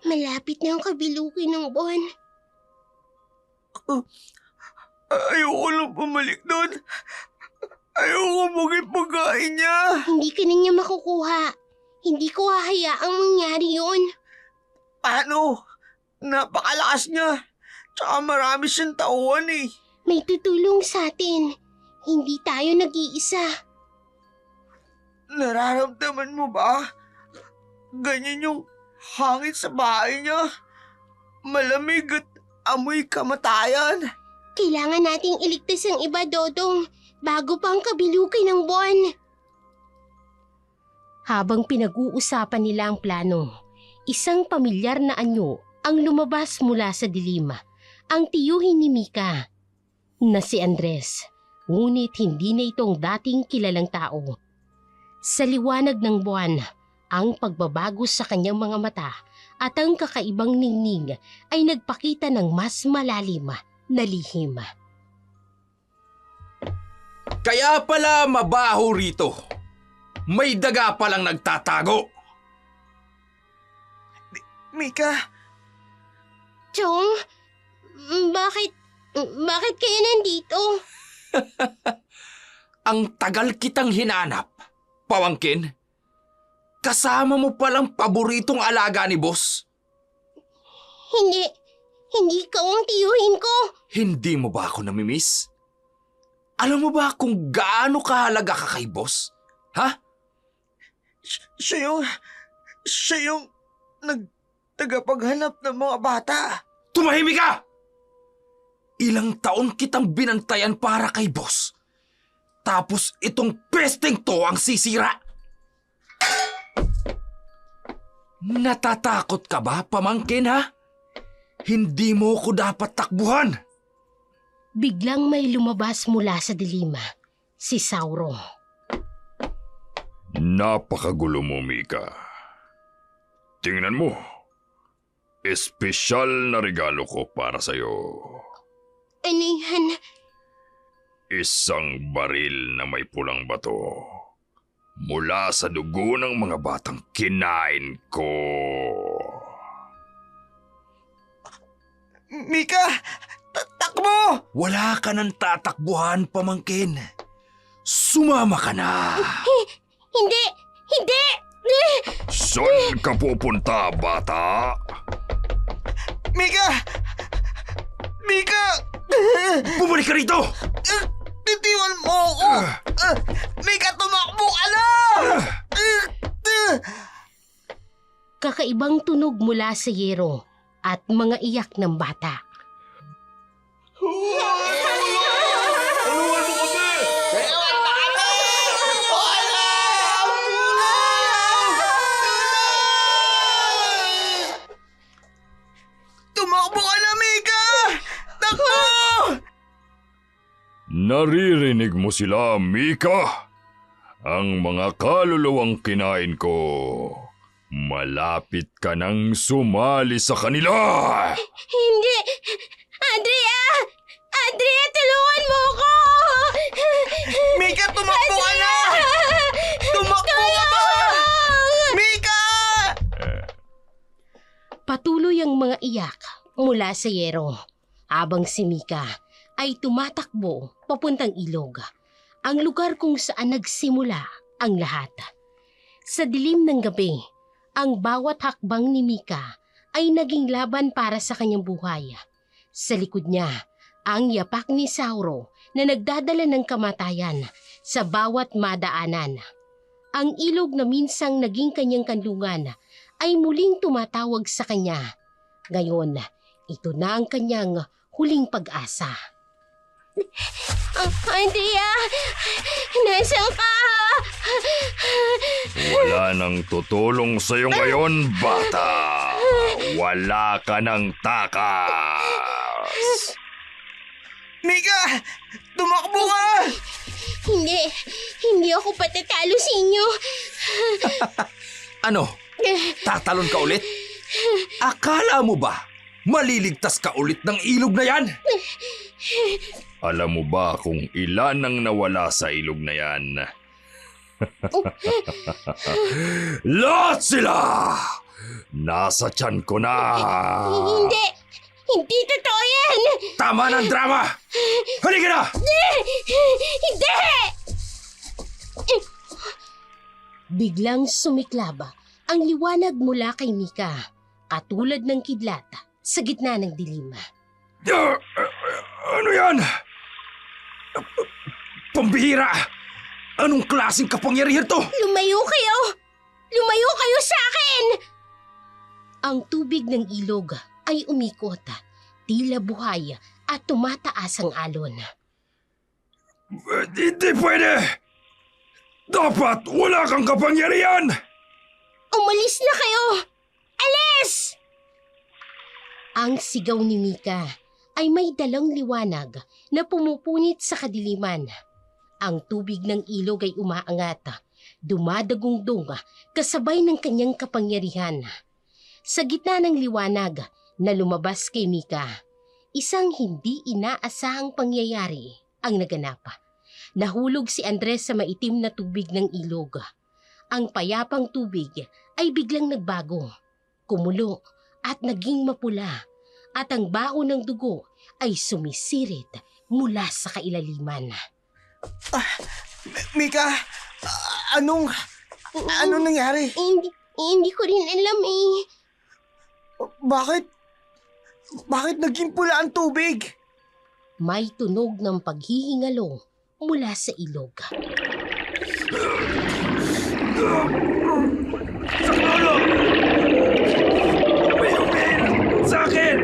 Malapit na ang kabilukin ng buwan. Ayoko lang bumalik doon. Ayoko maging pagkain niya. Hindi ka na niya makukuha. Hindi ko hahayaang mangyari yun. Paano? Napakalakas niya. Tsaka marami siyang tauhan eh. May tutulong sa atin. hindi tayo nag-iisa. Nararamdaman mo ba? Ganyan yung hangin sa bahay niya. Malamig at amoy kamatayan. Kailangan nating iligtas ang iba, Dodong, bago pa ang kabilukin ng buwan. Habang pinag-uusapan nila ang plano, isang pamilyar na anyo ang lumabas mula sa dilim. Ang tiyuhin ni Mika na si Andres, ngunit hindi na itong dating kilalang tao. Sa liwanag ng buwan, ang pagbabago sa kanyang mga mata at ang kakaibang ningning ay nagpakita ng mas malalim na lihim. Kaya pala mabaho rito. May daga palang nagtatago. Mika, Chong, bakit kayo nandito? Ang tagal kitang hinanap. Pamangkin, kasama mo palang paboritong alaga ni boss. Hindi ka ang tiyuhin ko. Hindi mo ba ako namimiss? Alam mo ba kung gaano kahalaga ka kay boss? Ha? siya yung tagapaghanap ng mga bata. Tumahimik ka! Ilang taon kitang binantayan para kay boss. Tapos itong pesteng to ang sisira. Natatakot ka ba, pamangkin, ha? Hindi mo ko dapat takbuhan. Biglang may lumabas mula sa dilim, si Sauro. Napakagulo mo, Mika. Tingnan mo. Espesyal na regalo ko para sa'yo. Ano yan? Isang baril na may pulang bato. Mula sa dugo ng mga batang kinain ko. Mika, takbo! Wala ka nang tatakbuhan, pamangkin. Sumama ka na. Hindi! Saan ka pupunta, bata? Mika! Bumalik ka rito! Titiwan mo ako! Mika, tumakbo ka na! Kakaibang tunog mula sa yero at mga iyak ng bata. Tumakbo ka na, Mika! Takbo! Naririnig mo sila, Mika? Ang mga kaluluwang kinain ko. Malapit ka nang sumali sa kanila! Hindi! Andrea! Andrea, tulungan mo ko! Mika, tumakbo ka na! Tumakbo ka ba? Mika! Patuloy ang mga iyak mula sa yero habang si Mika ay tumatakbo papuntang ilog, ang lugar kung saan nagsimula ang lahat. Sa dilim ng gabi, ang bawat hakbang ni Mika ay naging laban para sa kanyang buhay. Sa likod niya, ang yapak ni Sauro na nagdadala ng kamatayan sa bawat madaanan. Ang ilog na minsang naging kanyang kanlungan ay muling tumatawag sa kanya. Ngayon, ito na ang kanyang huling pag-asa. Andrea! Nasaan ka? Wala nang tutulong sa'yo ngayon, bata. Wala ka nang takas. Mika! Tumakbo ka! Hindi ako patatalo sa inyo. Ano? Tatalon ka ulit? Akala mo ba maliligtas ka ulit ng ilog na yan? Alam mo ba kung ilan ang nawala sa ilog na yan? Lahat sila! Nasa tiyan ko na! Hindi totoo yan! Tama ng drama! Halika na! Hindi! Biglang sumiklab ang liwanag mula kay Mika, katulad ng kidlat sa gitna ng dilim. Ano yan? Pambihira! Anong klaseng kapangyarihan to? Lumayo kayo! Lumayo kayo sa akin! Ang tubig ng ilog ay umikot, tila buhay at tumataas ang alon. Hindi pwede! Dapat wala kang kapangyarihan! Umalis na kayo! Alis! Ang sigaw ni Mika ay may dalang liwanag na pumupunit sa kadiliman. Ang tubig ng ilog ay umaangat, dumadagungdong kasabay ng kanyang kapangyarihan. Sa gitna ng liwanag na lumabas kay Mika, isang hindi inaasahang pangyayari ang naganap. Nahulog si Andres sa maitim na tubig ng ilog. Ang payapang tubig ay biglang nagbago, kumulo at naging mapula, at ang baho ng dugo ay sumisirit mula sa kailaliman. Mika, anong nangyari? Hindi ko rin alam eh. Bakit naging pula ang tubig? May tunog ng paghihingalo mula sa ilog. Saklolo! May umil sa akin!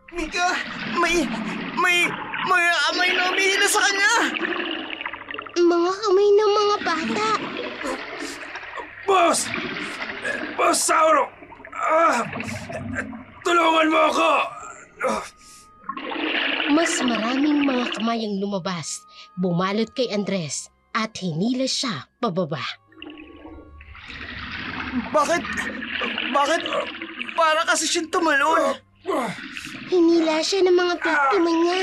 Mika, may amay na umihila sa kanya! Mga kamay ng mga bata. Boss! Boss Sauro! Tulungan mo ako! Mas maraming mga kamay ang lumabas, bumalot kay Andres at hinila siya pababa. Bakit para kasi siyang tumalon? Hinila siya ng mga biktima niya.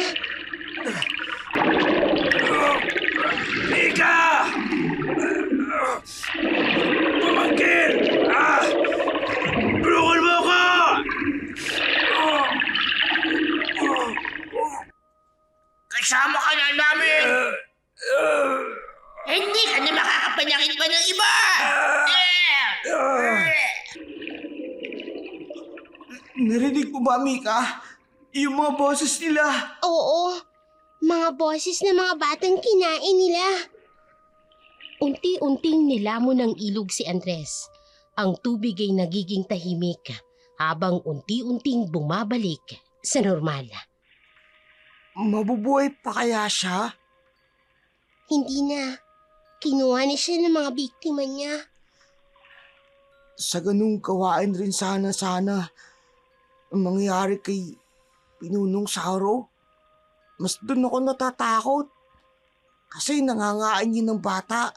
Mika! Pumangkin! Tulungan mo ako! Kasama ka na namin! Hindi ka na makakapanyakit pa ng iba! Narinig mo ba, Mika? Yung mga boses nila. Oo, mga boses ng mga batang kinain nila. Unti-unting nilamon ng ilog si Andres. Ang tubig ay nagiging tahimik habang unti-unting bumabalik sa normal. Mabubuhay pa kaya siya? Hindi na. Kinuha na siya ng mga biktima niya. Sa ganung gawain rin sana ang mangyayari kay Pinunong Sauro. Mas doon ako natatakot. Kasi nangangaan niya ng bata.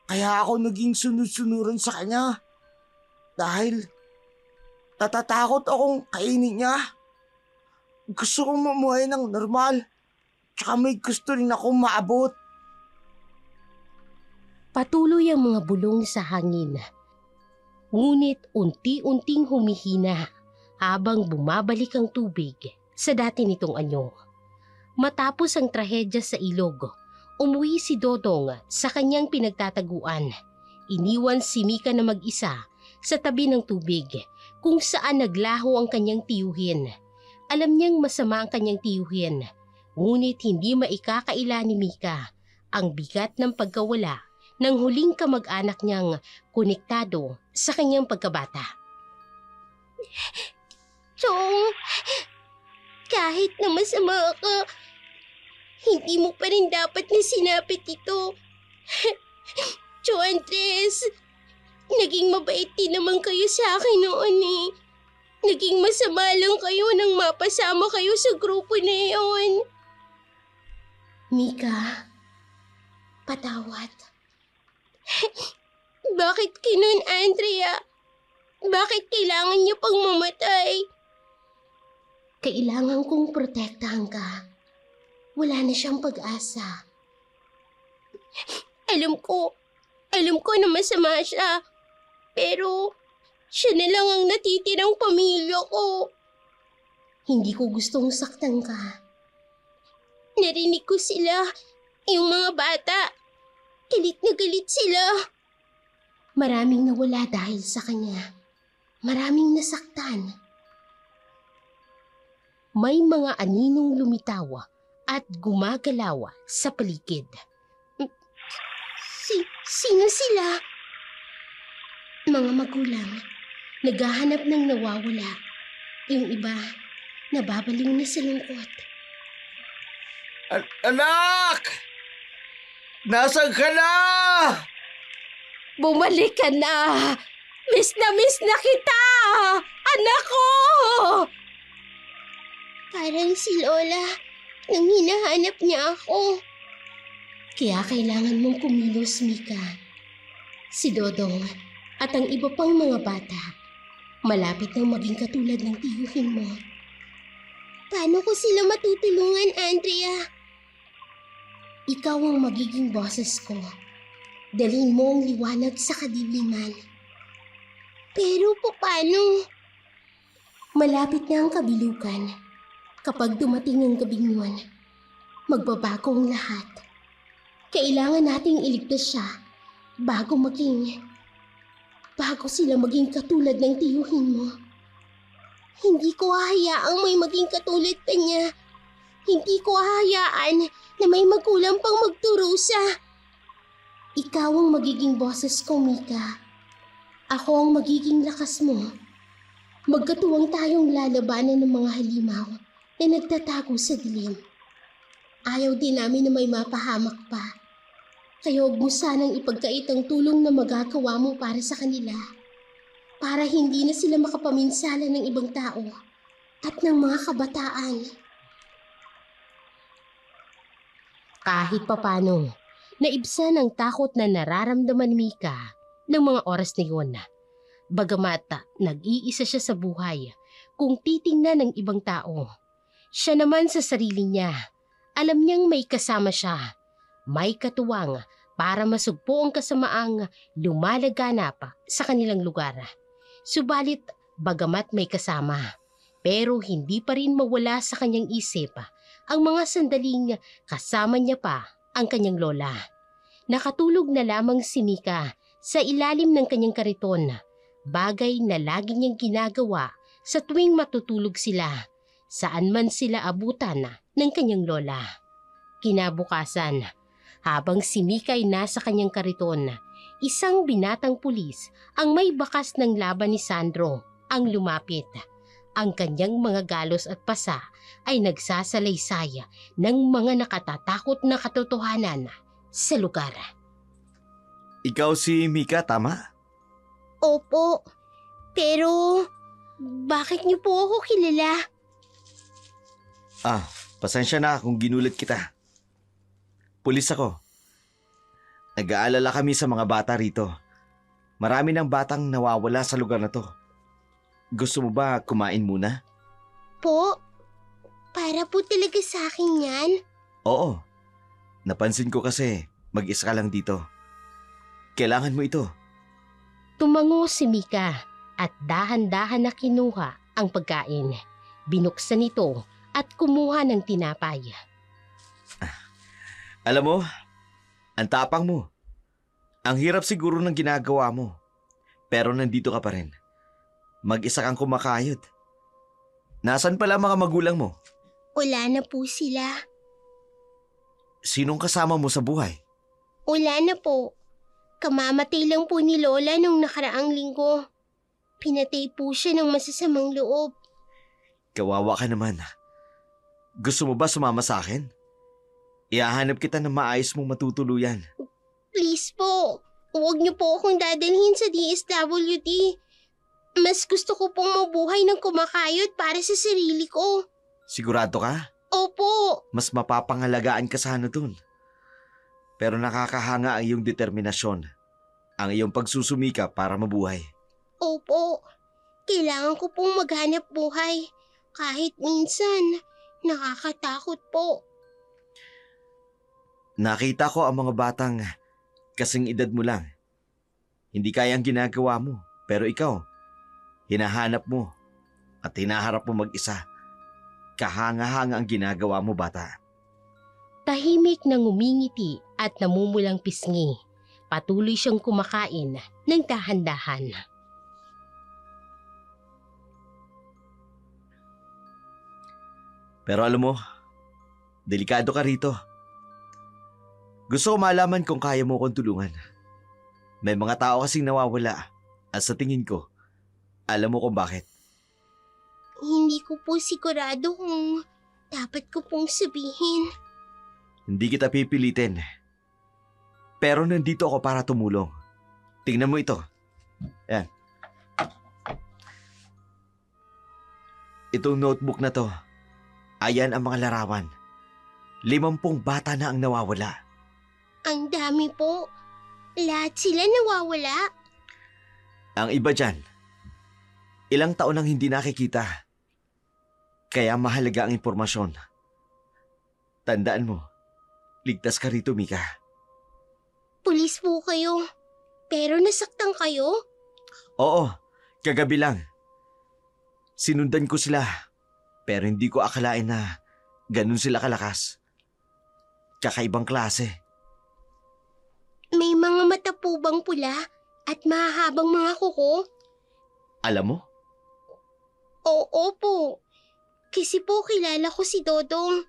Kaya ako naging sunod-sunuran sa kanya. Dahil natatakot akong kainin niya. Gusto kong mamuhay ng normal. Tsaka may gusto rin akong maabot. Patuloy ang mga bulong sa hangin. Ngunit unti-unting humihina habang bumabalik ang tubig sa dati nitong anyo. Matapos ang trahedya sa ilog, umuwi si Dodong sa kanyang pinagtataguan. Iniwan si Mika na mag-isa sa tabi ng tubig kung saan naglaho ang kanyang tiyuhin. Alam niyang masama ang kanyang tiyuhin, ngunit hindi maikakaila ni Mika ang bigat ng pagkawala ng huling kamag-anak niyang konektado sa kanyang pagkabata. Chong, kahit na masama ka, hindi mo pa rin dapat na sinapit ito. Cho Andres, naging mabait din naman kayo sa akin noon eh. Naging masama lang kayo nang mapasama kayo sa grupo na iyon. Mika, patawad. Bakit kinun, Andrea? Bakit kailangan niya pang mamatay? Kailangan kong protektahan ka. Wala na siyang pag-asa. Alam ko na masama siya. Pero siya na lang ang natitirang pamilya ko. Hindi ko gustong saktan ka. Narinig ko sila, yung mga bata. Galit na galit sila. Maraming nawala dahil sa kanya. Maraming nasaktan. May mga aninong lumitawa at gumagalawa sa paligid. Sino sila? Mga magulang. Naghahanap ng nawawala. Yung iba, nababaliw na sa lungkot. Anak! Nasaan ka na? Bumalik ka na! Miss na kita! Anak ko! Parang si Lola nang hinahanap niya ako. Kaya kailangan mong kumilos, Mika. Si Dodong at ang iba pang mga bata, malapit nang maging katulad ng tiyuhin mo. Paano ko sila matutulungan, Andrea? Ikaw ang magiging boses ko. Dalhin mo ang liwanag sa kadiliman. Pero paano? Malapit na ang kabilukan. Kapag dumating ang gabing yun, magbabago ang lahat. Kailangan nating iligtas siya bago sila maging katulad ng tiyuhin mo. Hindi ko hahayaang may maging katulad pa niya. Hindi ko hahayaan na may magulang pang magturusa. Ikaw ang magiging boses ko, Mika. Ako ang magiging lakas mo. Magkatuwang tayong lalabanan ng mga halimaw na nagtatago sa dilim. Ayaw din namin na may mapahamak pa. Kaya huwag mo sanang ipagkait ang tulong na magagawa mo para sa kanila. Para hindi na sila makapaminsala ng ibang tao at ng mga kabataan. Kahit papano, naibsan ang takot na nararamdaman ni Mika ng mga oras na yun. Bagamat nag-iisa siya sa buhay kung titingnan ng ibang tao. Siya naman sa sarili niya, alam niyang may kasama siya. May katuwang para masugpo ang kasamaang lumalaganap sa kanilang lugar. Subalit, bagamat may kasama, pero hindi pa rin mawala sa kanyang isip ang mga sandaling kasama niya pa ang kanyang lola. Nakatulog na lamang si Mika sa ilalim ng kanyang kariton, bagay na lagi niyang ginagawa sa tuwing matutulog sila, saan man sila abutan ng kanyang lola. Kinabukasan, habang si Mika ay nasa kanyang kariton, isang binatang pulis ang may bakas ng laban ni Sandro ang lumapit. Ang kanyang mga galos at pasa ay nagsasalaysay ng mga nakatatakot na katotohanan sa lugar. Ikaw si Mika, tama? Opo. Pero, bakit niyo po ako kilala? Pasensya na kung ginulat kita. Pulis ako. Nag-aalala kami sa mga bata rito. Marami ng batang nawawala sa lugar na to. Gusto mo ba kumain muna? Po? Para po talaga sa akin yan? Oo. Napansin ko kasi mag-isa ka lang dito. Kailangan mo ito. Tumango si Mika at dahan-dahan na kinuha ang pagkain. Binuksan ito at kumuha ng tinapay. Alam mo, ang tapang mo. Ang hirap siguro ng ginagawa mo. Pero nandito ka pa rin. Mag-isa kang kumakayod. Nasaan pala mga magulang mo? Wala na po sila. Sinong kasama mo sa buhay? Wala na po. Kamamatay lang po ni Lola nung nakaraang linggo. Pinatay po siya ng masasamang loob. Kawawa ka naman. Gusto mo ba sumama sa akin? Ihahanap kita ng maayos mong matutuluyan. Please po, huwag niyo po akong dadalhin sa DSWD. Mas gusto ko pong mabuhay ng kumakayod para sa sarili ko. Sigurado ka? Opo. Mas mapapangalagaan ka sana dun. Pero nakakahanga ang iyong determinasyon, ang iyong pagsusumika para mabuhay. Opo. Kailangan ko pong maghanap buhay. Kahit minsan, nakakatakot po. Nakita ko ang mga batang kasing edad mo lang. Hindi kayang ginagawa mo, pero ikaw, hinahanap mo at hinaharap mo mag-isa. Kahanga-hanga ang ginagawa mo, bata. Tahimik na ngumingiti at namumulang pisngi Patuloy siyang kumakain ng dahan-dahan. Pero alam mo, delikado ka rito. Gusto ko malaman kung kaya mo kong tulungan. May mga tao kasing nawawala at sa tingin ko, alam mo kung bakit. Hindi ko po sigurado kung dapat ko pong sabihin. Hindi kita pipilitin. Pero nandito ako para tumulong. Tingnan mo ito. Yan. Itong notebook na to, ayan ang mga larawan. 50 bata na ang nawawala. Ang dami po. Lahat sila nawawala. Ang iba dyan, ilang taon nang hindi nakikita. Kaya mahalaga ang impormasyon. Tandaan mo, ligtas ka rito, Mika. Pulis po kayo. Pero nasaktan kayo? Oo, kagabi lang. Sinundan ko sila, pero hindi ko akalain na ganun sila kalakas. Kakaibang klase. May mga mata po bang pula at mahahabang mga kuko? Alam mo, Oo po. Kasi po kilala ko si Dodong.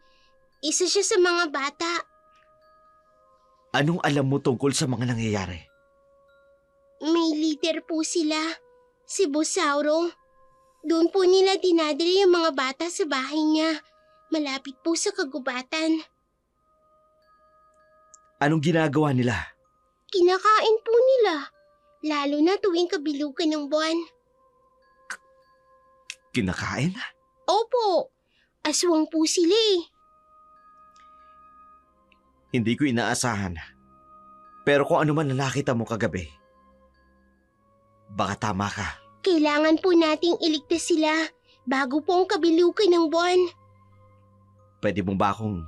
Isa siya sa mga bata. anong alam mo tungkol sa mga nangyayari? May leader po sila. Si Bosauro. Doon po nila dinadala yung mga bata sa bahay niya. Malapit po sa kagubatan. Anong ginagawa nila? Kinakain po nila. Lalo na tuwing kabilugan ng buwan. Kinakain? Opo. Aswang po sila eh. Hindi ko inaasahan. Pero kung ano man na nakita mo kagabi, baka tama ka. Kailangan po nating iligtas sila bago po ang kabilugan ng buwan. Pwede mo ba akong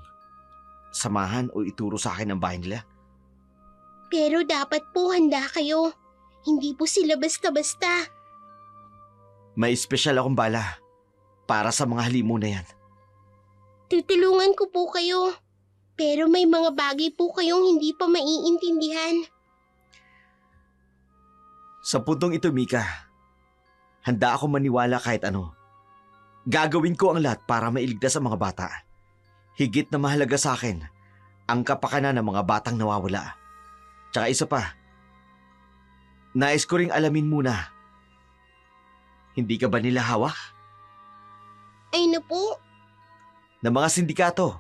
samahan o ituro sa akin ang bahay nila? Pero dapat po handa kayo. Hindi po sila basta-basta. May espesyal akong bala para sa mga halimo na yan. Tutulungan ko po kayo. Pero may mga bagay po kayong hindi pa maiintindihan. Sa puntong ito, Mika, handa ako maniwala kahit ano. Gagawin ko ang lahat para mailigtas ang mga bata. Higit na mahalaga sa akin ang kapakanan ng mga batang nawawala. Tsaka isa pa, nais ko ring alamin muna, hindi ka ba nila hawak? Ay na po, Ng mga sindikato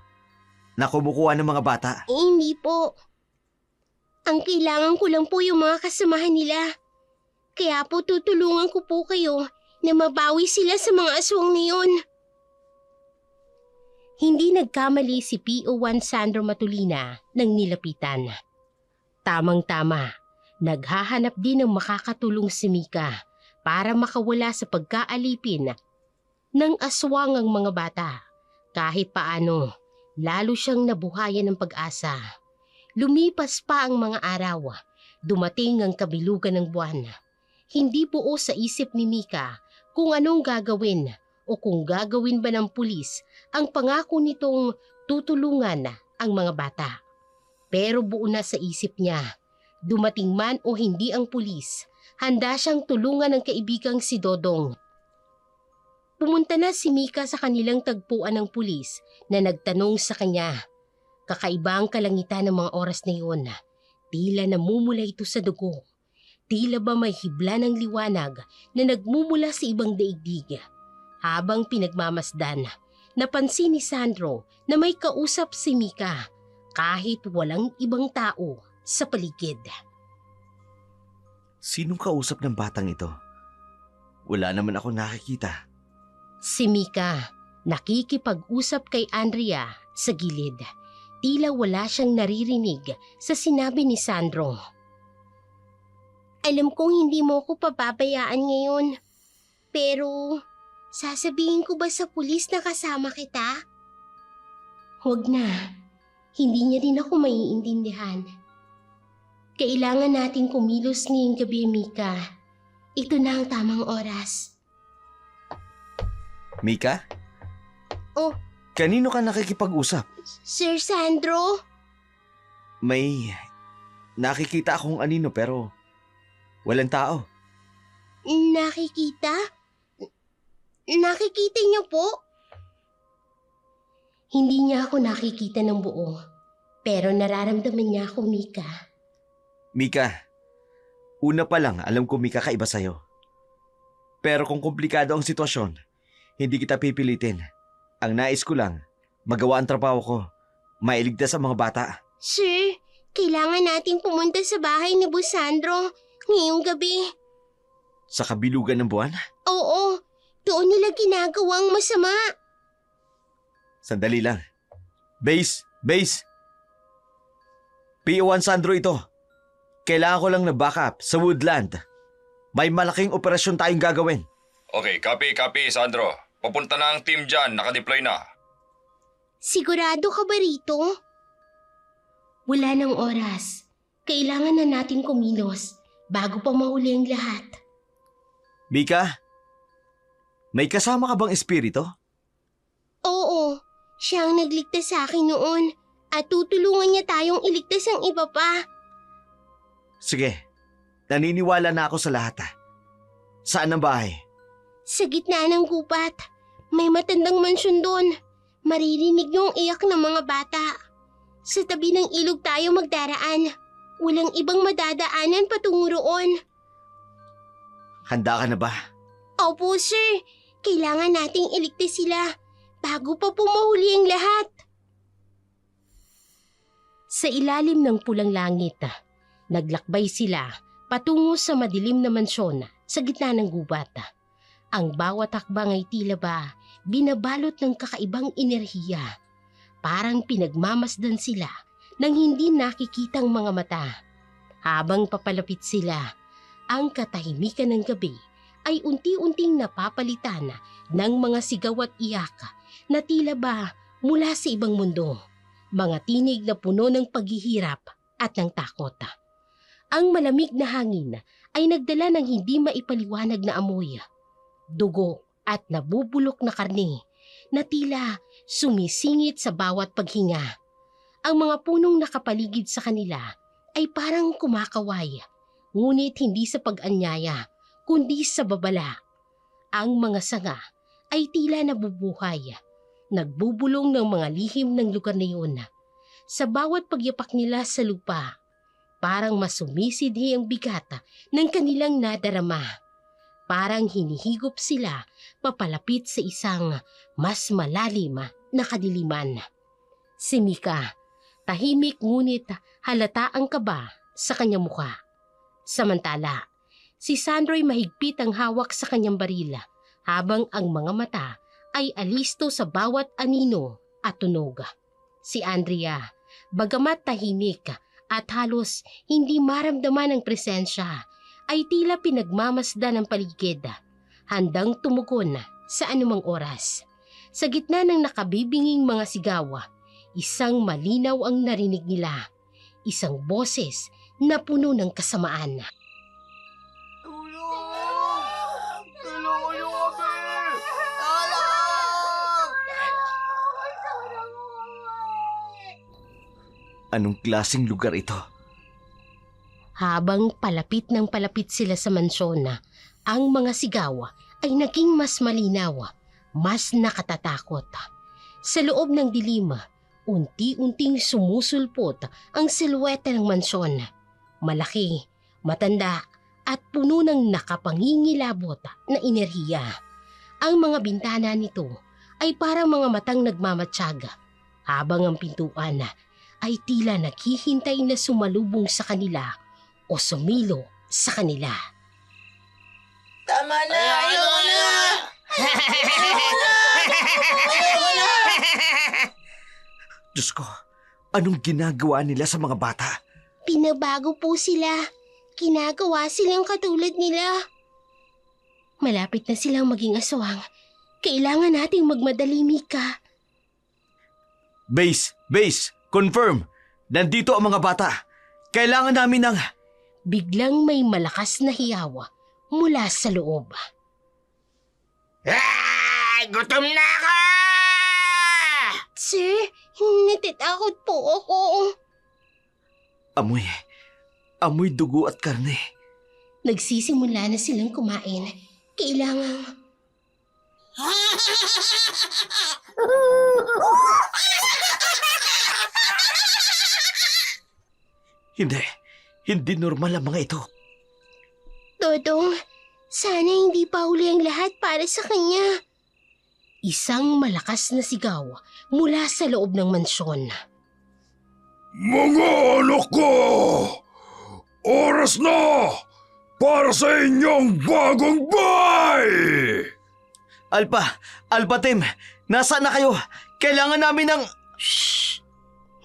na kumukuha ng mga bata? hindi po. Ang kailangan ko lang po yung mga kasamahan nila. Kaya po tutulungan ko po kayo na mabawi sila sa mga aswang na yun. Hindi nagkamali si PO1 Sandro Matulina ng nilapitan. Tamang-tama, naghahanap din ng makakatulong si Mika para makawala sa pagkaalipin ng aswang ang mga bata. Kahit paano, lalo siyang nabuhayan ng pag-asa. Lumipas pa ang mga araw, dumating ang kabilugan ng buwan. Hindi buo sa isip ni Mika kung anong gagawin o kung gagawin ba ng pulis ang pangako nitong tutulungan ang mga bata. Pero buo na sa isip niya, dumating man o hindi ang pulis, handa siyang tulungan ng kaibigang si Dodong. Pumunta na si Mika sa kanilang tagpuan ng pulis na nagtanong sa kanya. Kakaiba ang kalangitan ng mga oras na iyon. Tila namumula ito sa dugo. Tila ba may hibla ng liwanag na nagmumula sa ibang daigdig. Habang pinagmamasdan, napansin ni Sandro na may kausap si Mika kahit walang ibang tao sa paligid. Sinong kausap ng batang ito? Wala naman ako nakikita. Si Mika nakikipag-usap kay Andrea sa gilid. Tila wala siyang naririnig sa sinabi ni Sandro. Alam kong hindi mo ko pababayaan ngayon. Pero, sasabihin ko ba sa pulis na kasama kita? Huwag na. Hindi niya din ako maiintindihan. Kailangan nating kumilos ngayong gabi, Mika. Ito na ang tamang oras. Mika? Oh. Kanino ka nakikipag-usap? Sir Sandro? May nakikita akong anino pero walang tao. Nakikita? Nakikita niyo po? Hindi niya ako nakikita ng buo, pero nararamdaman niya ako, Mika. Mika, una pa lang alam ko Mika kaiba sa'yo. Pero kung komplikado ang sitwasyon, hindi kita pipilitin. Ang nais ko lang, magawa ang trabaho ko, mailigtas ang mga bata. Sir, kailangan nating pumunta sa bahay ni Boss Sandro ngayong gabi. Sa kabilugan ng buwan? Oo, doon nila ginagawang masama. Sandali lang. Base! P1 Sandro ito. Kailangan ko lang na backup sa Woodland. May malaking operasyon tayong gagawin. Okay, copy, Sandro. Papunta na ang team dyan, nakadeploy na. Sigurado ka ba rito? Wala ng oras. Kailangan na natin kumilos bago pa mahuli ang lahat. Mika, may kasama ka bang espiritu? Oo, siya ang nagligtas sa akin noon at tutulungan niya tayong iligtas ang iba pa. Sige, naniniwala na ako sa lahat. Saan ang bahay? Sa gitna ng gubat, may matandang mansyon doon. Maririnig niyo ang iyak ng mga bata. Sa tabi ng ilog tayo magdaraan. Walang ibang madadaanan patungo roon. Handa ka na ba? Opo, sir. Kailangan nating iligtas sila bago pa pumahuli ang lahat. Sa ilalim ng pulang langit, naglakbay sila patungo sa madilim na mansyon sa gitna ng gubat. Ang bawat hakbang ay tila ba binabalot ng kakaibang enerhiya. Parang pinagmamasdan sila ng hindi nakikitang mga mata. Habang papalapit sila, ang katahimikan ng gabi ay unti-unting napapalitan ng mga sigaw at iyak na tila ba mula sa ibang mundo. Mga tinig na puno ng paghihirap at ng takot. Ang malamig na hangin ay nagdala ng hindi maipaliwanag na amoy, dugo at nabubulok na karne na tila sumisingit sa bawat paghinga. Ang mga punong nakapaligid sa kanila ay parang kumakaway, ngunit hindi sa pag-anyaya, kundi sa babala. Ang mga sanga ay tila nabubuhay, nagbubulong ng mga lihim ng lugar na yun. Sa bawat pagyapak nila sa lupa, parang masumisidhi ang bigat ng kanilang nadarama. Parang hinihigop sila papalapit sa isang mas malalim na kadiliman. Si Mika, tahimik ngunit halata ang kaba sa kanyang mukha. Samantala, si Sandro'y mahigpit ang hawak sa kanyang baril habang ang mga mata ay alisto sa bawat anino at tunog. Si Andrea, bagamat tahimik at halos hindi maramdaman ang presensya, ay tila pinagmamasdan ng paligid, handang tumugon sa anumang oras. Sa gitna ng nakabibinging mga sigaw, isang malinaw ang narinig nila, isang boses na puno ng kasamaan. Anong klaseng lugar ito? Habang palapit ng palapit sila sa mansyon, ang mga sigaw ay naging mas malinaw, mas nakatatakot. Sa loob ng dilim, unti-unting sumusulpot ang silweta ng mansyon. Malaki, matanda at puno ng nakapangingilabot na enerhiya. Ang mga bintana nito ay parang mga matang nagmamatsyag, habang ang pintuan ay tila naghihintay na sumalubong sa kanila o sumilo sa kanila. Tama na! Ayoko na! Diyos ko, anong ginagawa nila sa mga bata? Pinabago po sila. Kinagawa silang katulad nila. Malapit na silang maging aswang. Kailangan nating magmadali, Mika. Base! Confirm! Nandito ang mga bata. Kailangan namin ng... Biglang may malakas na hiyawa mula sa loob. Ay! Gutom na ako! Sir, natatakot po ako. Amoy Amoy dugo at karne. Nagsisimula na silang kumain. Kailangan... Hindi. Hindi normal ang mga ito. Dodong, sana hindi pa huli ang lahat para sa kanya. Isang malakas na sigaw mula sa loob ng mansyon. Mga anak ko! Oras na para sa inyong bagong bahay! Alpha Team, nasaan na kayo? Kailangan namin ng...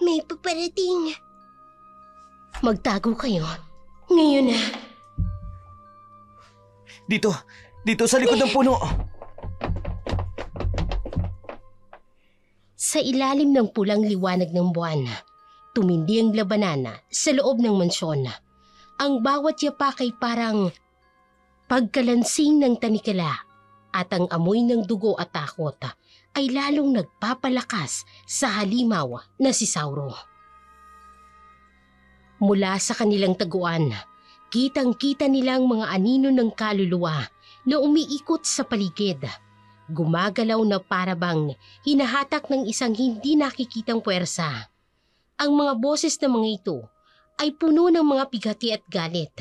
May paparating. Magtago kayo. Ngayon na. Dito sa likod ng puno. Sa ilalim ng pulang liwanag ng buwan, tumindi ang labanan sa loob ng mansyon. Ang bawat yapak ay parang pagkalansing ng tanikala at ang amoy ng dugo at takot ay lalong nagpapalakas sa halimaw na si Sauro. Mula sa kanilang taguan, kitang-kita nilang mga anino ng kaluluwa na umiikot sa paligid. Gumagalaw na parabang hinahatak ng isang hindi nakikitang puwersa. Ang mga boses ng mga ito ay puno ng mga bigati at galit.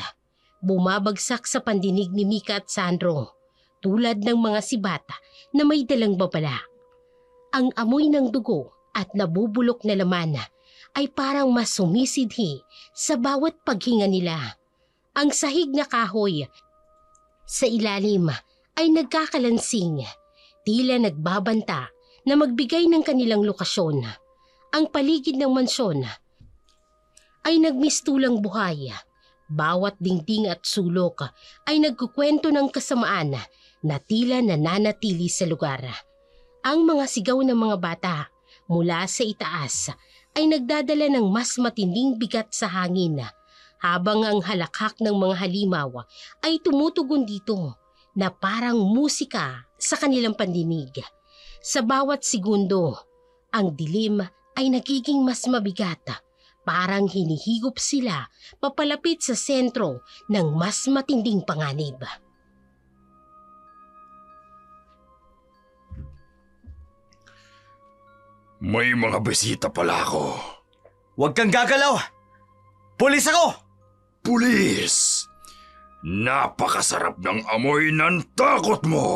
Bumabagsak sa pandinig ni Mika at Sandro, tulad ng mga sibata na may dalang babala. Ang amoy ng dugo at nabubulok na laman ay parang mas sumisidhi sa bawat paghinga nila. Ang sahig na kahoy sa ilalim ay nagkakalansing, tila nagbabanta na magbigay ng kanilang lokasyon. Ang paligid ng mansyon ay nagmistulang buhay. Bawat dingding at sulok ay nagkukwento ng kasamaan na tila nananatili sa lugar. Ang mga sigaw ng mga bata mula sa itaas ay nagdadala ng mas matinding bigat sa hangin, habang ang halakhak ng mga halimaw ay tumutugon dito na parang musika sa kanilang pandinig. Sa bawat segundo, ang dilim ay nagiging mas mabigat, parang hinihigop sila papalapit sa sentro ng mas matinding panganib. May mga bisita pala ako. Huwag kang gagalaw! Pulis ako! Pulis! Napakasarap ng amoy ng takot mo!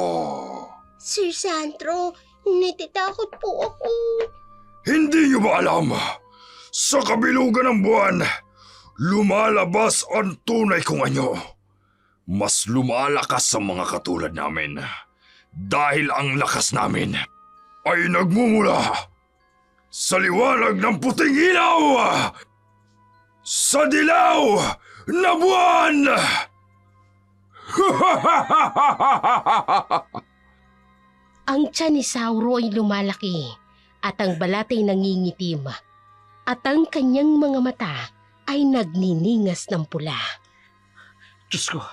Sir Sandro, natatakot po ako. Hindi niyo ba alam? Sa kabilugan ng buwan, lumalabas ang tunay kong anyo. Mas lumalakas sa mga katulad namin. Dahil ang lakas namin ay nagmumula sa liwanag ng puting ilaw! Sa dilaw na buwan! Ang tiyan ni Sauro ay lumalaki at ang balat ay nangingitim at ang kanyang mga mata ay nagniningas ng pula. Diyos ko,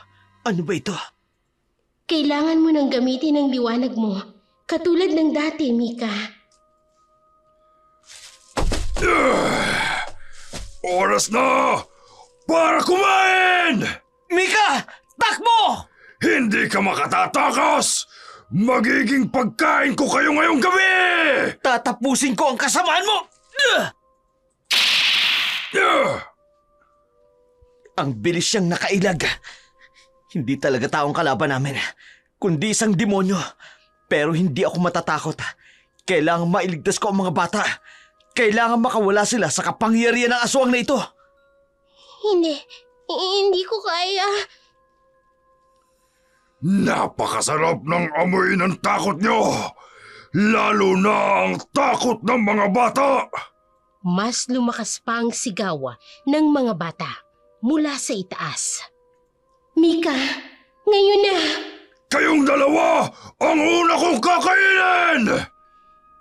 ano ba ito? Kailangan mo nang gamitin ang liwanag mo, katulad ng dati, Mika. Oras na para kumain! Mika! Takbo! Hindi ka makatatakas! Magiging pagkain ko kayo ngayong gabi! Tatapusin ko ang kasamaan mo! Ang bilis siyang nakailag. Hindi talaga taong kalaban namin, kundi isang demonyo. Pero hindi ako matatakot. Kailangan mailigtas ko ang mga bata. Kailangan makawala sila sa kapangyarihan ng aswang na ito. Hindi ko kaya. Napakasarap ng amoy ng takot nyo! Lalo na ang takot ng mga bata! Mas lumakas pa ang sigaw ng mga bata mula sa itaas. Mika, ngayon na. Kayong dalawa ang una kong kakainin!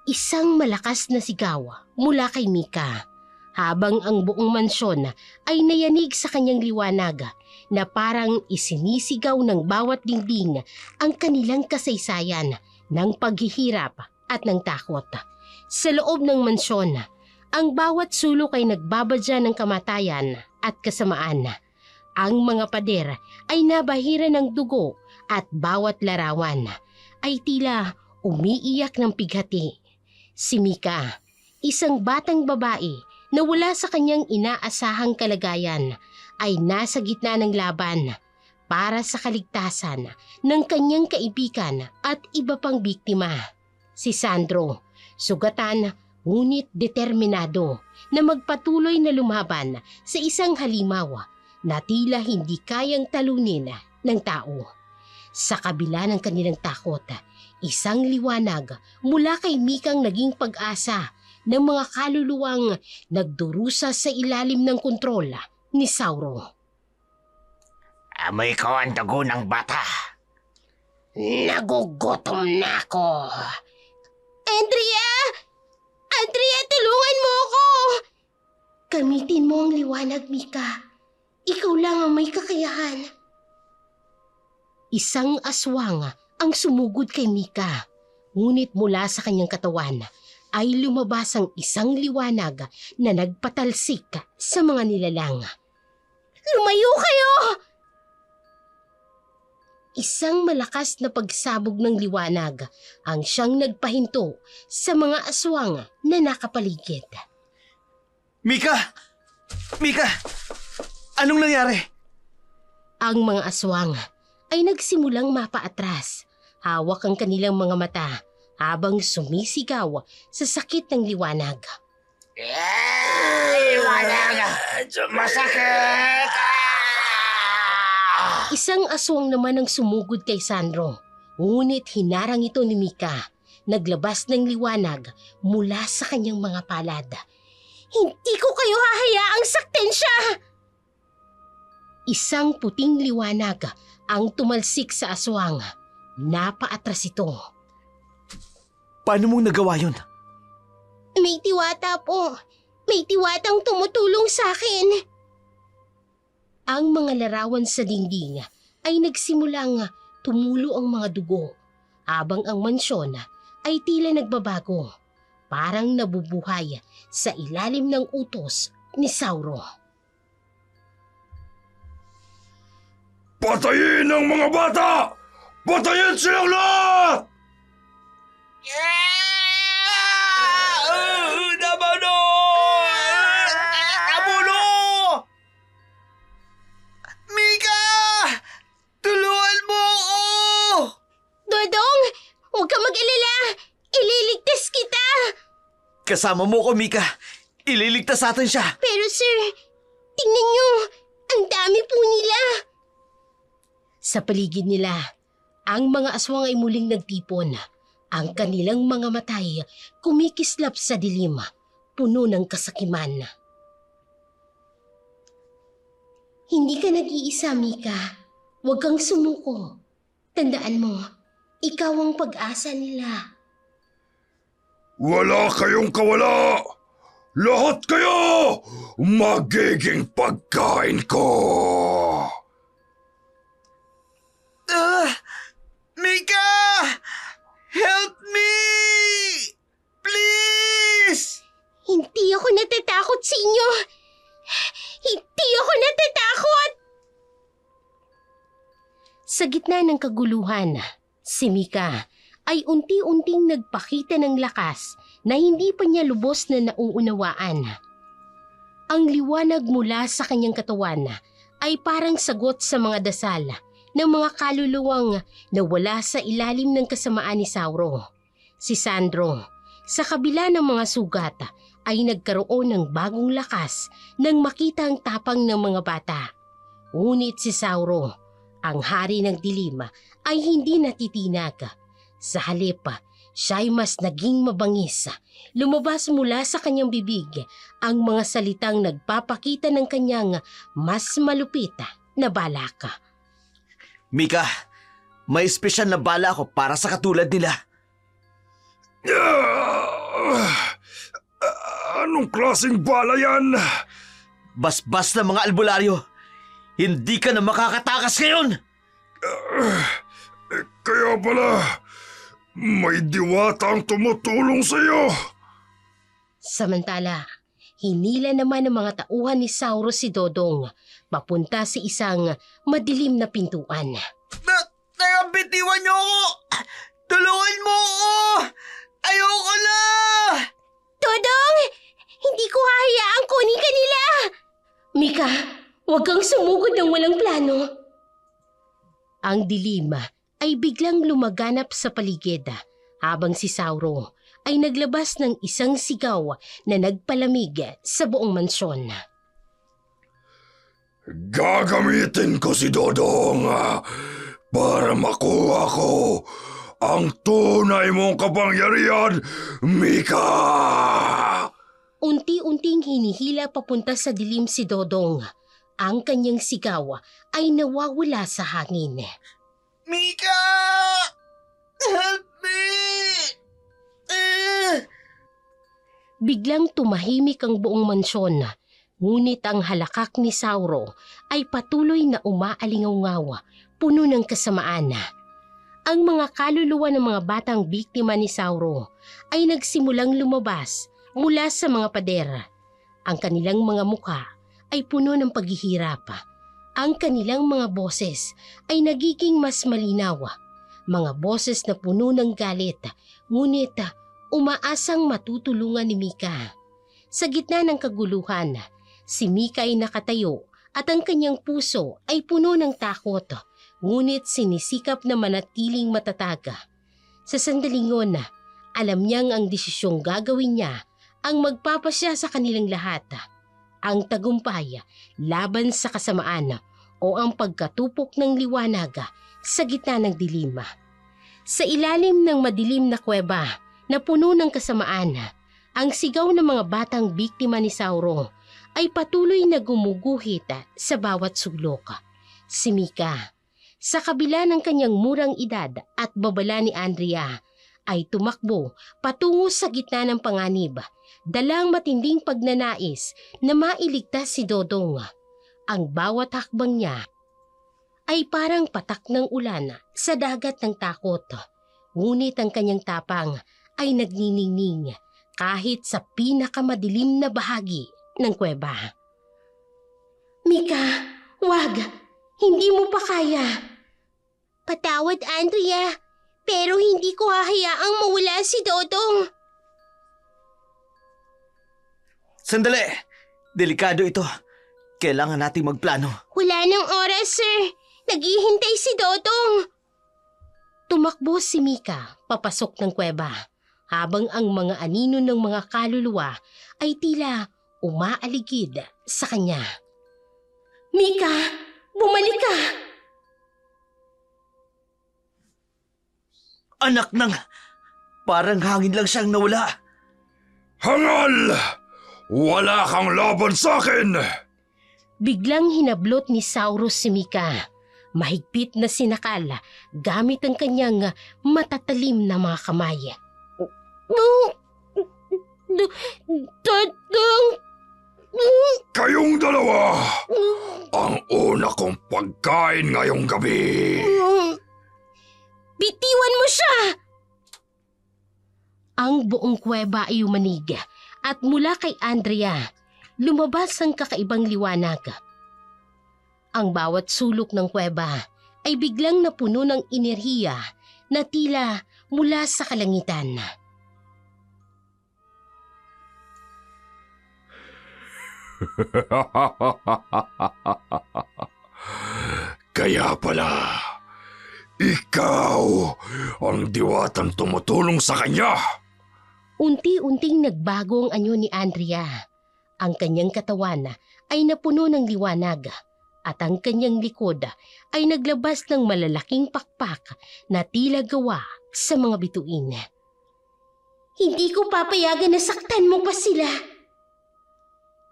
Isang malakas na sigaw mula kay Mika, habang ang buong mansyon ay nayanig sa kanyang liwanag na parang isinisigaw ng bawat dingding ang kanilang kasaysayan ng paghihirap at ng takot. Sa loob ng mansyon, ang bawat sulok ay nagbabadya ng kamatayan at kasamaan. Ang mga pader ay nabahira ng dugo at bawat larawan ay tila umiiyak ng pighati. Si Mika, isang batang babae na wala sa kanyang inaasahang kalagayan, ay nasa gitna ng laban para sa kaligtasan ng kanyang kaibigan at iba pang biktima. Si Sandro, sugatan ngunit determinado na magpatuloy na lumaban sa isang halimaw na tila hindi kayang talunin ng tao. Sa kabila ng kanilang takot, isang liwanag mula kay Mikang naging pag-asa ng mga kaluluwang nagdurusa sa ilalim ng kontrol ni Sauro. Amoy ko ang dugo ng bata. Nagugutom na ako. Andrea! Andrea, tulungan mo ako! Gamitin mo ang liwanag, Mika. Ikaw lang ang may kakayahan. Isang aswang ang sumugod kay Mika. Ngunit mula sa kanyang katawan ay lumabas ang isang liwanag na nagpatalsik sa mga nilalang. Lumayo kayo! Isang malakas na pagsabog ng liwanag ang siyang nagpahinto sa mga aswang na nakapaligid. Mika! Mika! Anong nangyari? Ang mga aswang ay nagsimulang mapaatras. Hawak ang kanilang mga mata habang sumisigaw sa sakit ng liwanag. Liwanag! Masakit! Isang aswang naman ang sumugod kay Sandro. Ngunit hinarang ito ni Mika. Naglabas ng liwanag mula sa kanyang mga palad. Hindi ko kayo hahayaang saktin siya! Isang puting liwanag ang tumalsik sa aswang. Napaatras ito. Paano mong nagawa yun? May tiwata po. May tiwatang tumutulong sa akin. Ang mga larawan sa dingding ay nagsimulang tumulo ang mga dugo, habang ang mansyon ay tila nagbabago, parang nabubuhay sa ilalim ng utos ni Sauro. Patayin ang mga bata! Patayin silang lahat! Namano! Abulo! Mika! Tulungan mo ako! Dodong, huwag ka mag-alala. Ililigtas kita. Kasama mo ko, Mika. Ililigtas natin siya. Pero sir, tingnan niyo. Ang dami po nila. Sa paligid nila, ang mga aswang ay muling nagtipon. Ang kanilang mga matay kumikislap sa dilim, puno ng kasakiman. Hindi ka nag-iisa, Mika. Huwag kang sumuko. Tandaan mo, ikaw ang pag-asa nila. Wala kayong kawala! Lahat kayo magiging pagkain ko! Mika! Help me! Please! Hindi ako natatakot sa inyo. Hindi ako natatakot. Sa gitna ng kaguluhan, si Mika ay unti-unting nagpakita ng lakas na hindi pa niya lubos na nauunawaan. Ang liwanag mula sa kanyang katawan ay parang sagot sa mga dasal ng mga kaluluwang nawala sa ilalim ng kasamaan ni Sauro. Si Sandro, sa kabila ng mga sugat, ay nagkaroon ng bagong lakas nang makita ang tapang ng mga bata. Ngunit si Sauro, ang hari ng dilim, ay hindi natitinag. Sa halip, siya'y mas naging mabangis. Lumabas mula sa kanyang bibig ang mga salitang nagpapakita ng kanyang mas malupit na balak. Mika, may espesyal na bala ako para sa katulad nila. Anong klaseng bala yan? Basbas na mga albularyo. Hindi ka na makakatakas ngayon! Kaya pala, may diwata ang tumutulong sa'yo. Samantala, hinila naman ng mga tauhan ni Sauro si Dodong papunta sa isang madilim na pintuan. Bitiwan niyo ako! Tulungan mo ako! Ayoko na! Dodong! Hindi ko hahayaang kunin ka nila! Mika, huwag kang sumugod ng walang plano. Ang dilim ay biglang lumaganap sa paligid habang si Sauro ay naglabas ng isang sigaw na nagpalamig sa buong mansyon. Gagamitin ko si Dodong para makuha ko ang tunay mong kapangyarihan, Mika! Unti-unting hinihila papunta sa dilim si Dodong. Ang kanyang sigaw ay nawawala sa hangin. Mika! Help me! Biglang tumahimik ang buong mansyon. Ngunit ang halakak ni Sauro ay patuloy na umaalingaw-ngaw, puno ng kasamaan. Ang mga kaluluwa ng mga batang biktima ni Sauro ay nagsimulang lumabas mula sa mga pader. Ang kanilang mga mukha ay puno ng paghihirap. Ang kanilang mga boses ay nagiging mas malinaw. Mga boses na puno ng galit, ngunit umaasang matutulungan ni Mika. Sa gitna ng kaguluhan, si Mika ay nakatayo at ang kanyang puso ay puno ng takot, ngunit sinisikap na manatiling matatag. Sa sandaling yun, alam niyang ang desisyong gagawin niya ang magpapasya sa kanilang lahat. Ang tagumpay laban sa kasamaan o ang pagkatupok ng liwanag sa gitna ng dilim. Sa ilalim ng madilim na kuweba na puno ng kasamaan, ang sigaw ng mga batang biktima ni Sauro ay patuloy na gumuguhit sa bawat sulok. Si Mika, sa kabila ng kanyang murang edad at babala ni Andrea, ay tumakbo patungo sa gitna ng panganib, dalang matinding pagnanais na mailigtas si Dodong. Ang bawat hakbang niya ay parang patak ng ulan sa dagat ng takot. Ngunit ang kanyang tapang ay nagniningning kahit sa pinakamadilim na bahagi ng kuweba. Mika, wag! Hindi mo pa kaya. Patawad, Andrea. Pero hindi ko hahayaang mawala si Dodong. Sandali! Delikado ito. Kailangan nating magplano. Wala nang oras, sir. Naghihintay si Dodong. Tumakbo si Mika papasok ng kuweba habang ang mga anino ng mga kaluluwa ay tila umaaligid sa kanya. Mika, bumalik ka! Anak ng... Parang hangin lang siyang nawala. Hangal! Wala kang laban sa akin! Biglang hinablot ni Saurus si Mika. Mahigpit na sinakal gamit ang kanyang matatalim na mga kamay. Dodong! Kayong dalawa! Ang una kong pagkain ngayong gabi! Bitiwan mo siya! Ang buong kuweba ay umanig at mula kay Andrea, lumabas ang kakaibang liwanag. Ang bawat sulok ng kuweba ay biglang napuno ng enerhiya na tila mula sa kalangitan. Kaya pala, ikaw ang diwatang tumutulong sa kanya. Unti-unting nagbago ang anyo ni Andrea. Ang kanyang katawan ay napuno ng liwanag at ang kanyang likod ay naglabas ng malalaking pakpak na tila gawa sa mga bituin. Hindi ko papayagan na saktan mo pa sila.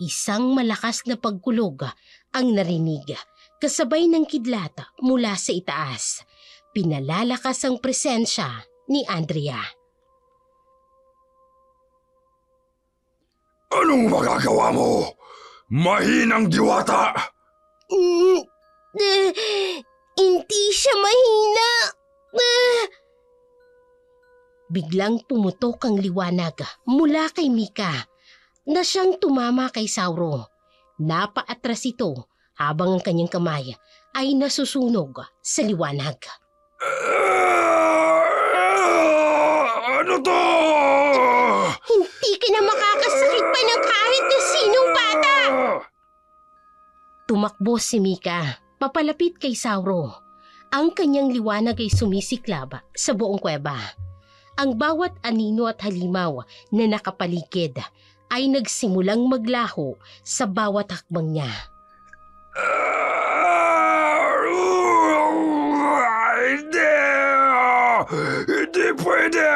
Isang malakas na pagkulog ang narinig kasabay ng kidlat mula sa itaas. Pinalalakas ang presensya ni Andrea. Anong magagawa mo? Mahinang diwata! Hindi siya mahina. Biglang pumutok ang liwanag mula kay Mika na siyang tumama kay Sauro. Napaatras ito habang ang kanyang kamay ay nasusunog sa liwanag. Ano to? Hindi ka na makakasakit pa ng kahit na sinong bata! Tumakbo si Mika, papalapit kay Sauro. Ang kanyang liwanag ay sumisiklab sa buong kuweba. Ang bawat anino at halimaw na nakapaligid ay nagsimulang maglaho sa bawat hakbang niya. Hindi! Hindi pwede!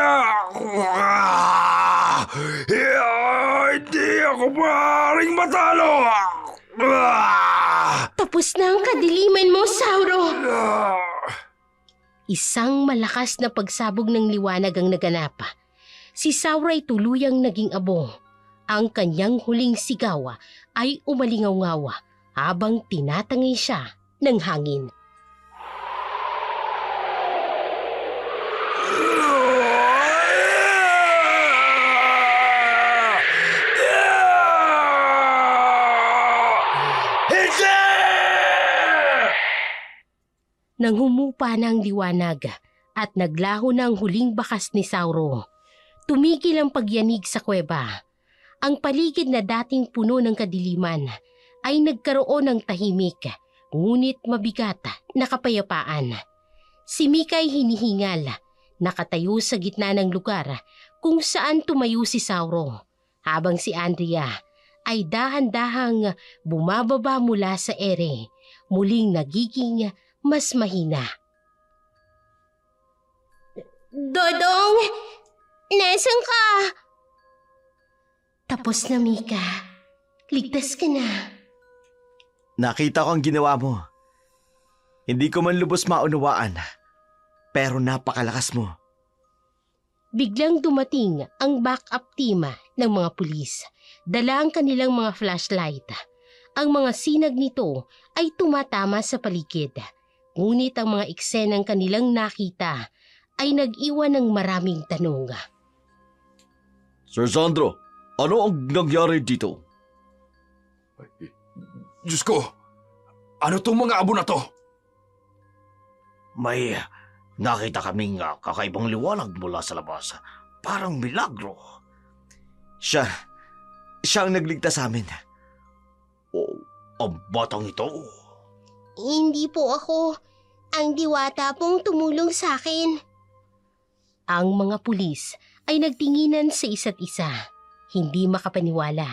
Hindi ako maaaring matalo! Tapos na ang kadiliman mo, Sauro! Isang malakas na pagsabog ng liwanag ang naganap. Si Sauro ay tuluyang naging abo. Ang kanyang huling sigaw ay umalingaw-ngaw habang tinatangay siya ng hangin. Nang humupa na ang liwanag at naglaho na ang huling bakas ni Sauro, tumigil ang pagyanig sa kuweba. Ang paligid na dating puno ng kadiliman ay nagkaroon ng tahimik, ngunit mabigat na kapayapaan. Si Mika ay hinihingal, nakatayo sa gitna ng lugar kung saan tumayo si Sauro, habang si Andrea ay dahan-dahang bumababa mula sa ere, muling nagiging mas mahina. Dodong! Nasaan ka? Tapos na, Mika. Ligtas ka na. Nakita ko ang ginawa mo. Hindi ko man lubos maunawaan, pero napakalakas mo. Biglang dumating ang backup team ng mga pulis. Dala ang kanilang mga flashlight. Ang mga sinag nito ay tumatama sa paligid. Ngunit ang mga eksenang kanilang nakita ay nag-iwan ng maraming tanong. Sir Sandro, ano ang nangyari dito? Diyos ko! Ano tong mga abo na to? May nakita kaming kakaibang liwanag mula sa labas. Parang milagro. Siya ang nagligtas sa amin. Oh, ang batang ito. Hindi po ako. Ang diwata pong tumulong sa akin. Ang mga pulis ay nagtinginan sa isa't isa. Hindi makapaniwala.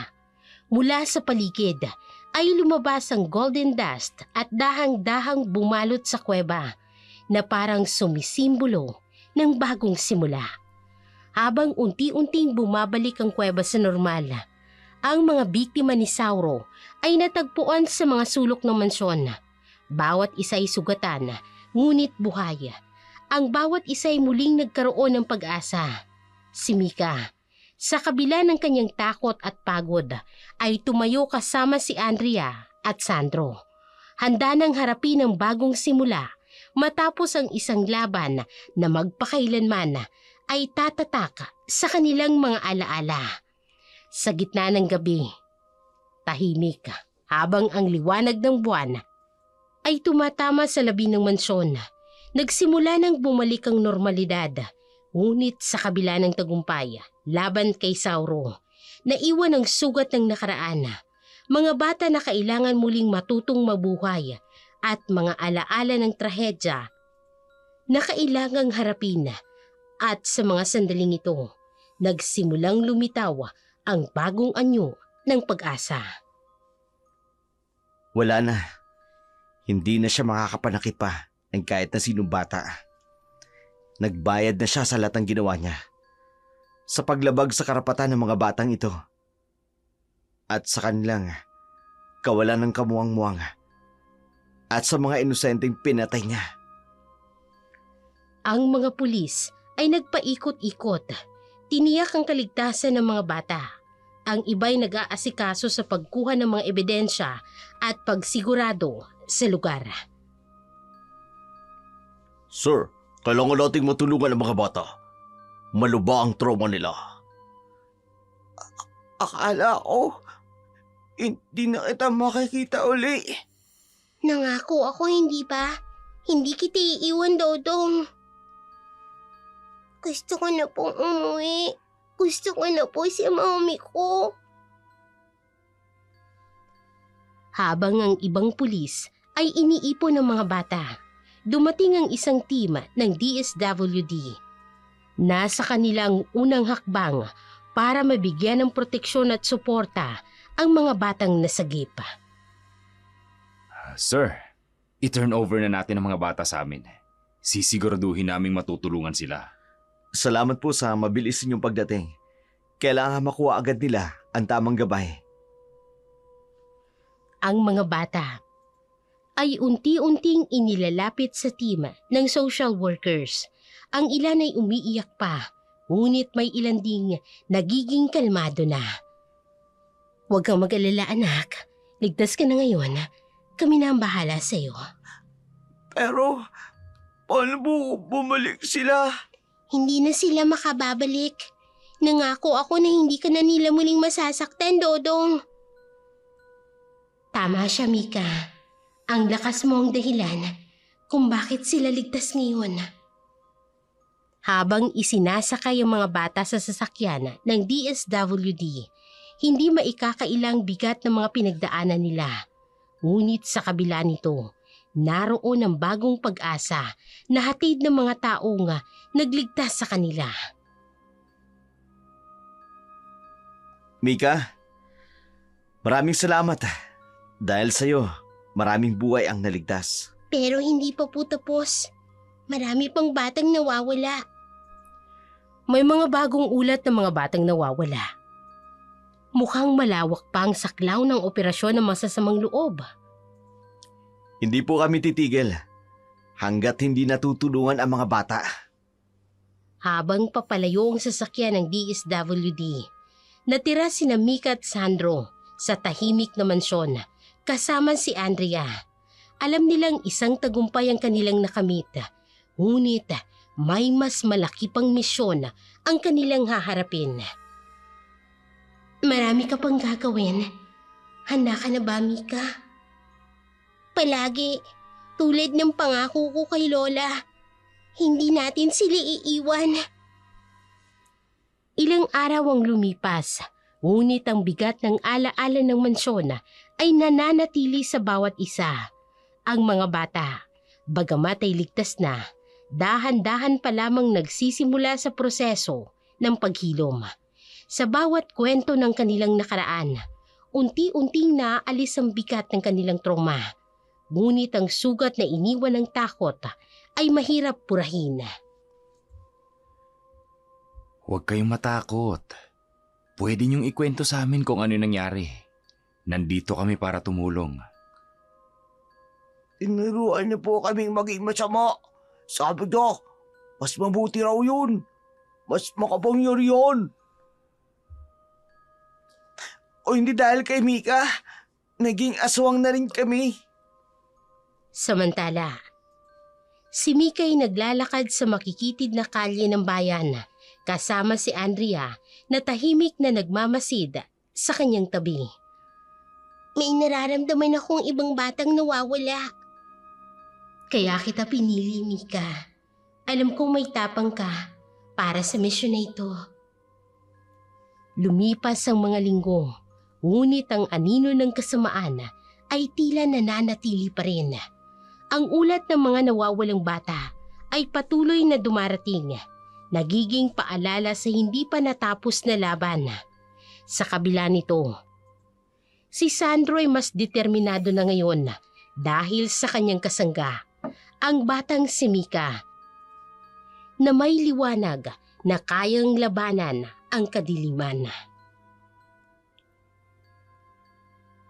Mula sa paligid ay lumabas ang golden dust at dahang-dahang bumalot sa kuweba na parang sumisimbolo ng bagong simula. Habang unti-unting bumabalik ang kuweba sa normal, ang mga biktima ni Sauro ay natagpuan sa mga sulok ng mansyon. Bawat isa ay sugatan, ngunit buhay. Ang bawat isa ay muling nagkaroon ng pag-asa. Si Mika, sa kabila ng kanyang takot at pagod, ay tumayo kasama si Andrea at Sandro. Handa nang harapin ang bagong simula matapos ang isang laban na magpakailanman ay tatatak sa kanilang mga alaala. Sa gitna ng gabi, tahimik habang ang liwanag ng buwan ay tumatama sa labi ng mansyon. Nagsimula nang bumalik ang normalidad, ngunit sa kabila ng tagumpay laban kay Sauro, naiwan ang sugat ng nakaraan. Mga bata na kailangan muling matutong mabuhay at mga alaala ng trahedya na kailangang harapin. At sa mga sandaling ito, nagsimulang lumitaw ang bagong anyo ng pag-asa. Wala na. Hindi na siya makakapanakit pa ng kahit na sinong bata. Nagbayad na siya sa lahat ng ginawa niya. Sa paglabag sa karapatan ng mga batang ito. At sa kanilang kawalan ng kamuwang-muwang. At sa mga inosenteng pinatay niya. Ang mga pulis ay nagpaikot-ikot. Tiniyak ang kaligtasan ng mga bata. Ang iba'y nag-aasikaso sa pagkuha ng mga ebidensya at pagsigurado sa lugar. Sir, kailangan nating matulungan ang mga bata. Maluba ang trauma nila. Akala ko, hindi na kita makikita uli. Nangako ako, hindi ba? Hindi kita iiwan, Dodong. Gusto ko na pong umuwi. Gusto ko na po si mami ko. Habang ang ibang pulis ay iniipon ng mga bata, dumating ang isang team ng DSWD. Nasa kanilang unang hakbang para mabigyan ng proteksyon at suporta ang mga batang nasagip. Sir, i-turn over na natin ang mga bata sa amin. Sisiguraduhin naming matutulungan sila. Salamat po sa mabilis ninyong pagdating. Kailangan makuha agad nila ang tamang gabay. Ang mga bata ay unti-unting inilalapit sa team ng social workers. Ang ilan ay umiiyak pa, ngunit may ilan ding nagiging kalmado na. Huwag kang mag-alala, anak. Ligtas ka na ngayon. Kami na ang bahala sa iyo. Pero, paano po bumalik sila? Hindi na sila makababalik. Nangako ako na hindi ka na nila muling masasaktan, Dodong. Tama siya, Mika. Ang lakas mo ang dahilan kung bakit sila ligtas ngayon. Habang isinasakay ang mga bata sa sasakyan ng DSWD, hindi maikakailang bigat ng mga pinagdaanan nila. Ngunit sa kabila nito, naroon ang bagong pag-asa na hatid ng mga taong nagligtas sa kanila. Mika, maraming salamat. Dahil sa'yo, maraming buhay ang naligtas. Pero hindi pa po tapos. Marami pang batang nawawala. May mga bagong ulat ng mga batang nawawala. Mukhang malawak pa ang saklaw ng operasyon ng masasamang loob. Hindi po kami titigil hanggat hindi natutulungan ang mga bata. Habang papalayo ang sasakyan ng DSWD, natira sina Mika at Sandro sa tahimik na mansyon kasama si Andrea. Alam nilang isang tagumpay ang kanilang nakamit, ngunit may mas malaki pang misyon ang kanilang haharapin. Marami ka pang gagawin. Handa ka na ba, Mika? Palagi, tulad ng pangako ko kay Lola, hindi natin sila iiwan. Ilang araw ang lumipas, ngunit ang bigat ng alaala ng mansyon ay nananatili sa bawat isa. Ang mga bata, bagamat ay ligtas na, dahan-dahan pa lamang nagsisimula sa proseso ng paghilom. Sa bawat kwento ng kanilang nakaraan, unti-unting naaalis ang bigat ng kanilang trauma. Ngunit ang sugat na iniwan ng takot ay mahirap purahin. Huwag kayong matakot. Pwede niyong ikwento sa amin kung ano nangyari. Nandito kami para tumulong. Tinuruan niyo po kaming maging masama. Sabi niyo, mas mabuti raw yun. Mas makapangyarihan. O hindi dahil kay Mika, naging aswang na rin kami. Samantala, si Mika ay naglalakad sa makikitid na kalye ng bayan kasama si Andrea na tahimik na nagmamasid sa kanyang tabi. May nararamdaman akong ibang batang nawawala. Kaya kita pinili, Mika. Alam kong may tapang ka para sa misyon na ito. Lumipas ang mga linggo, ngunit ang anino ng kasamaan ay tila nananatili pa rin. Ang ulat ng mga nawawalang bata ay patuloy na dumarating, nagiging paalala sa hindi pa natapos na laban. Sa kabila nito, si Sandro ay mas determinado na ngayon dahil sa kanyang kasangga, ang batang si Mika, na may liwanag na kayang labanan ang kadiliman.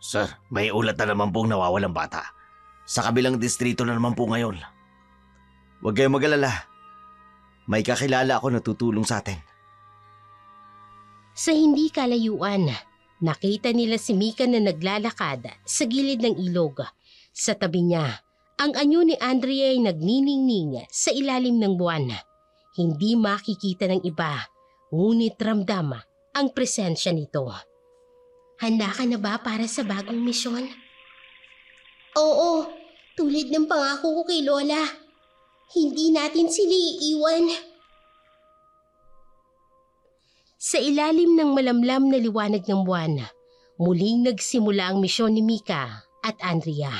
Sir, may ulat na naman pong nawawalang bata. Sa kabilang distrito na naman po ngayon. Huwag kayong mag-alala. May kakilala ako na tutulong sa atin. Sa hindi kalayuan, nakita nila si Mika na naglalakad sa gilid ng ilog. Sa tabi niya, ang anyo ni Andrea ay nagniningning sa ilalim ng buwan. Hindi makikita ng iba, ngunit ramdam ang presensya nito. Handa ka na ba para sa bagong misyon? Oo, tulad ng pangako ko kay Lola. Hindi natin sila iiwan. Sa ilalim ng malamlam na liwanag ng buwan, muling nagsimula ang misyon ni Mika at Andrea.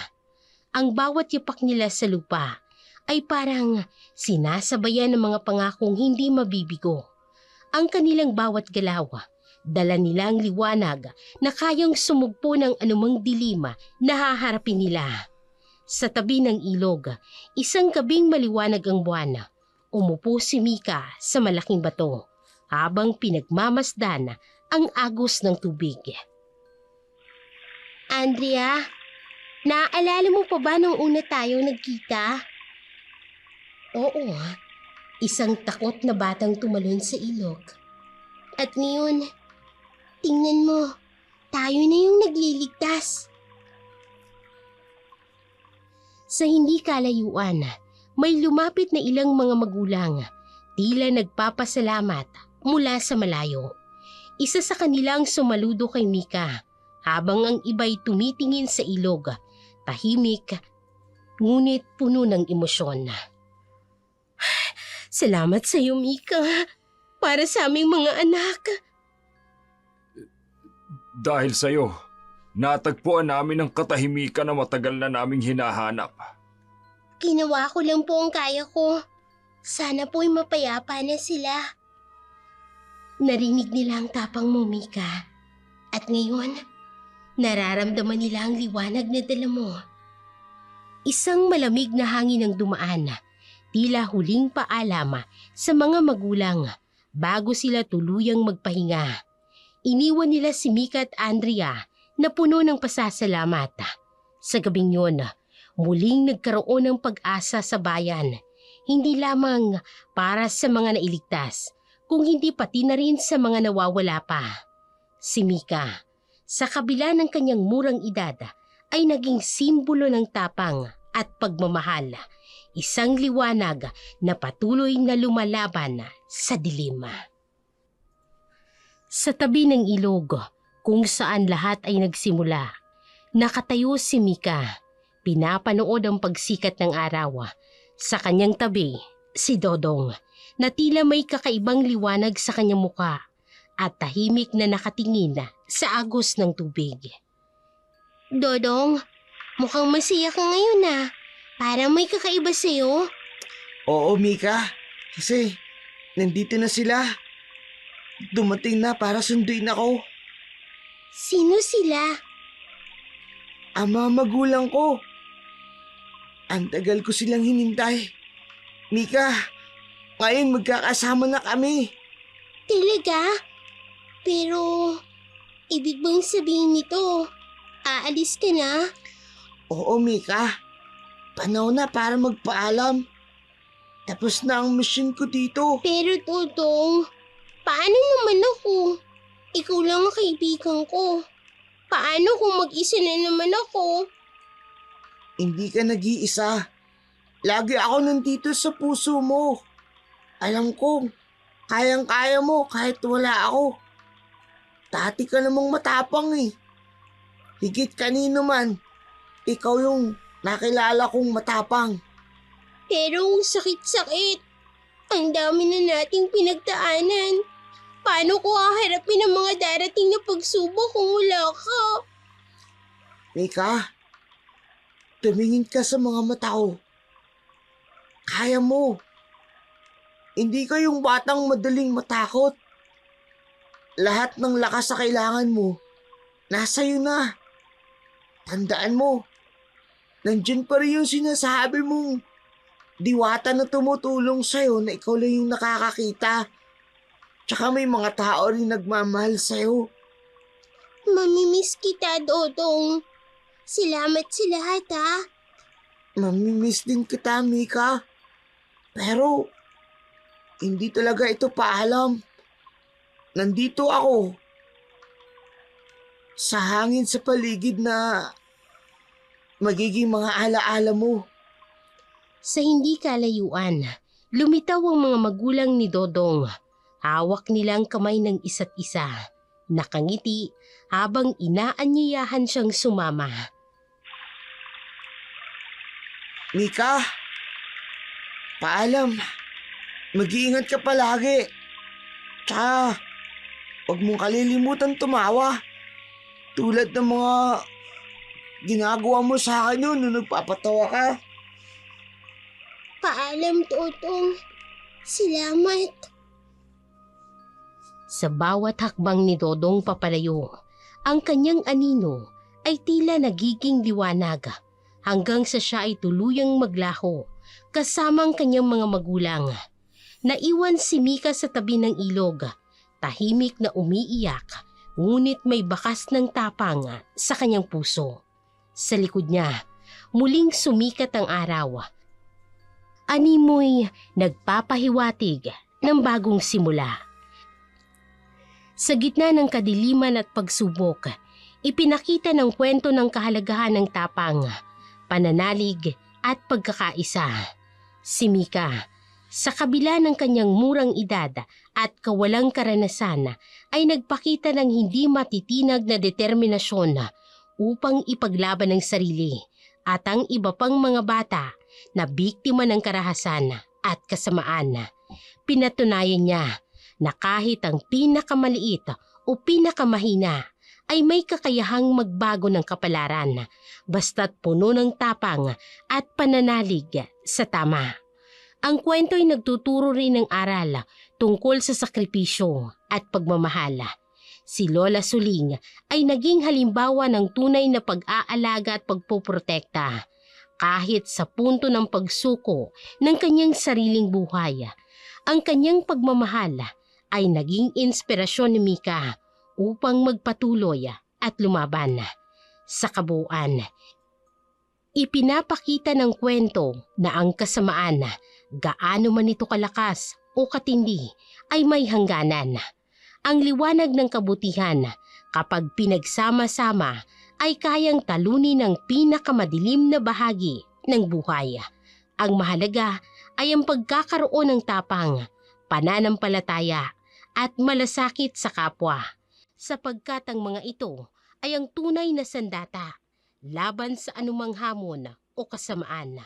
Ang bawat yapak nila sa lupa ay parang sinasabayan ng mga pangakong hindi mabibigo. Ang kanilang bawat galaw, dala nila ang liwanag na kayang sumugpo ng anumang dilima na haharapin nila. Sa tabi ng ilog, isang gabing maliwanag ang buwan. Umupo si Mika sa malaking bato habang pinagmamasdan ang agos ng tubig. Andrea, naaalala mo pa ba nung una tayo nagkita? Oo, isang takot na batang tumalon sa ilog. At ngayon, tingnan mo, tayo na yung nagliligtas. Sa hindi kalayuan, may lumapit na ilang mga magulang, tila nagpapasalamat mula sa malayo. Isa sa kanila ang sumaludo kay Mika, habang ang iba'y tumitingin sa ilog, tahimik, ngunit puno ng emosyon. Salamat sa iyo, Mika, para sa aming mga anak. Dahil sa'yo, natagpuan namin ang katahimikan na matagal na naming hinahanap. Ginawa ko lang po ang kaya ko. Sana po'y mapayapa na sila. Narinig nila ang tapang mo, Mika. At ngayon, nararamdaman nila ang liwanag na dala mo. Isang malamig na hangin ang dumaan, tila huling paalama sa mga magulang bago sila tuluyang magpahinga. Iniwan nila si Mika at Andrea na puno ng pasasalamat. Sa gabing yun, muling nagkaroon ng pag-asa sa bayan, hindi lamang para sa mga nailigtas, kung hindi pati na rin sa mga nawawala pa. Si Mika, sa kabila ng kanyang murang edad, ay naging simbolo ng tapang at pagmamahal, isang liwanag na patuloy na lumalaban sa dilim. Sa tabi ng ilog, kung saan lahat ay nagsimula, nakatayo si Mika. Pinapanood ang pagsikat ng araw. Sa kanyang tabi, si Dodong, na tila may kakaibang liwanag sa kanyang muka at tahimik na nakatingin sa agos ng tubig. Dodong, mukhang masaya ka ngayon ah. Parang may kakaiba sa'yo. Oo, Mika. Kasi nandito na sila. Dumating na para sunduin ako. Sino sila? Ang mga magulang ko. Ang tagal ko silang hinintay. Mika, ngayon magkakasama na kami. Talaga? Pero, ibig bang sabihin nito, aalis ka na? Oo, Mika. Panahon na para magpaalam. Tapos na ang mission ko dito. Pero Dodong, paano naman ako? Ikaw lang ang kaibigan ko. Paano kung mag-isa na naman ako? Hindi ka nag-iisa. Lagi ako nandito sa puso mo. Alam ko, kayang-kaya mo kahit wala ako. Dati ka namang matapang eh. Higit kanino man, ikaw yung nakilala kong matapang. Pero ang sakit-sakit. Ang dami na nating pinagdaanan. Paano ko haharapin ang mga darating na pagsubok kung wala ka? Mika, tumingin ka sa mga mata ko. Kaya mo. Hindi ka yung batang madaling matakot. Lahat ng lakas sa kailangan mo, nasa iyo na. Tandaan mo, nandyan pa rin yung sinasabi mong diwata na tumutulong sa'yo na ikaw lang yung nakakakita. Tsaka may mga tao rin nagmamahal sa'yo. Mamimiss kita, Dodong. Salamat sa lahat, ha? Mamimiss din kita, Mika. Pero, hindi talaga ito paalam. Nandito ako. Sa hangin sa paligid na magiging mga alaala mo. Sa hindi kalayuan, lumitaw ang mga magulang ni Dodong. Hawak nila ang kamay ng isa't isa. Nakangiti habang inaanyayahan siyang sumama. Mika, paalam. Mag-iingat ka palagi. Tsaka, huwag mong kalilimutan tumawa. Tulad ng mga ginagawa mo sa akin yun nung nagpapatawa ka. Paalam, Totong. Salamat. Sa bawat hakbang ni Dodong papalayo, ang kanyang anino ay tila nagiging liwanag hanggang sa siya ay tuluyang maglaho kasama ang kanyang mga magulang. Naiwan si Mika sa tabi ng ilog, tahimik na umiiyak, ngunit may bakas ng tapang sa kanyang puso. Sa likod niya, muling sumikat ang araw. Animoy nagpapahiwatig ng bagong simula. Sa gitna ng kadiliman at pagsubok, ipinakita ng kwento ng kahalagahan ng tapang, pananalig at pagkakaisa. Si Mika, sa kabila ng kanyang murang edad at kawalang karanasan, ay nagpakita ng hindi matitinag na determinasyon upang ipaglaban ang sarili at ang iba pang mga bata na biktima ng karahasan at kasamaan. Pinatunayan niya na kahit ang pinakamaliit o pinakamahina ay may kakayahang magbago ng kapalaran basta't puno ng tapang at pananalig sa tama. Ang kwento ay nagtuturo rin ng aral tungkol sa sakripisyo at pagmamahal. Si Lola Suling ay naging halimbawa ng tunay na pag-aalaga at pagpoprotekta kahit sa punto ng pagsuko ng kanyang sariling buhay. Ang kanyang pagmamahal ay naging inspirasyon ni Mika upang magpatuloy at lumaban. Sa kabuuan, ipinapakita ng kwento na ang kasamaan, gaano man ito kalakas o katindi, ay may hangganan. Ang liwanag ng kabutihan, kapag pinagsama-sama, ay kayang talunin ang pinakamadilim na bahagi ng buhay. Ang mahalaga ay ang pagkakaroon ng tapang, pananampalataya at malasakit sa kapwa, sapagkat ang mga ito ay ang tunay na sandata laban sa anumang hamon o kasamaan.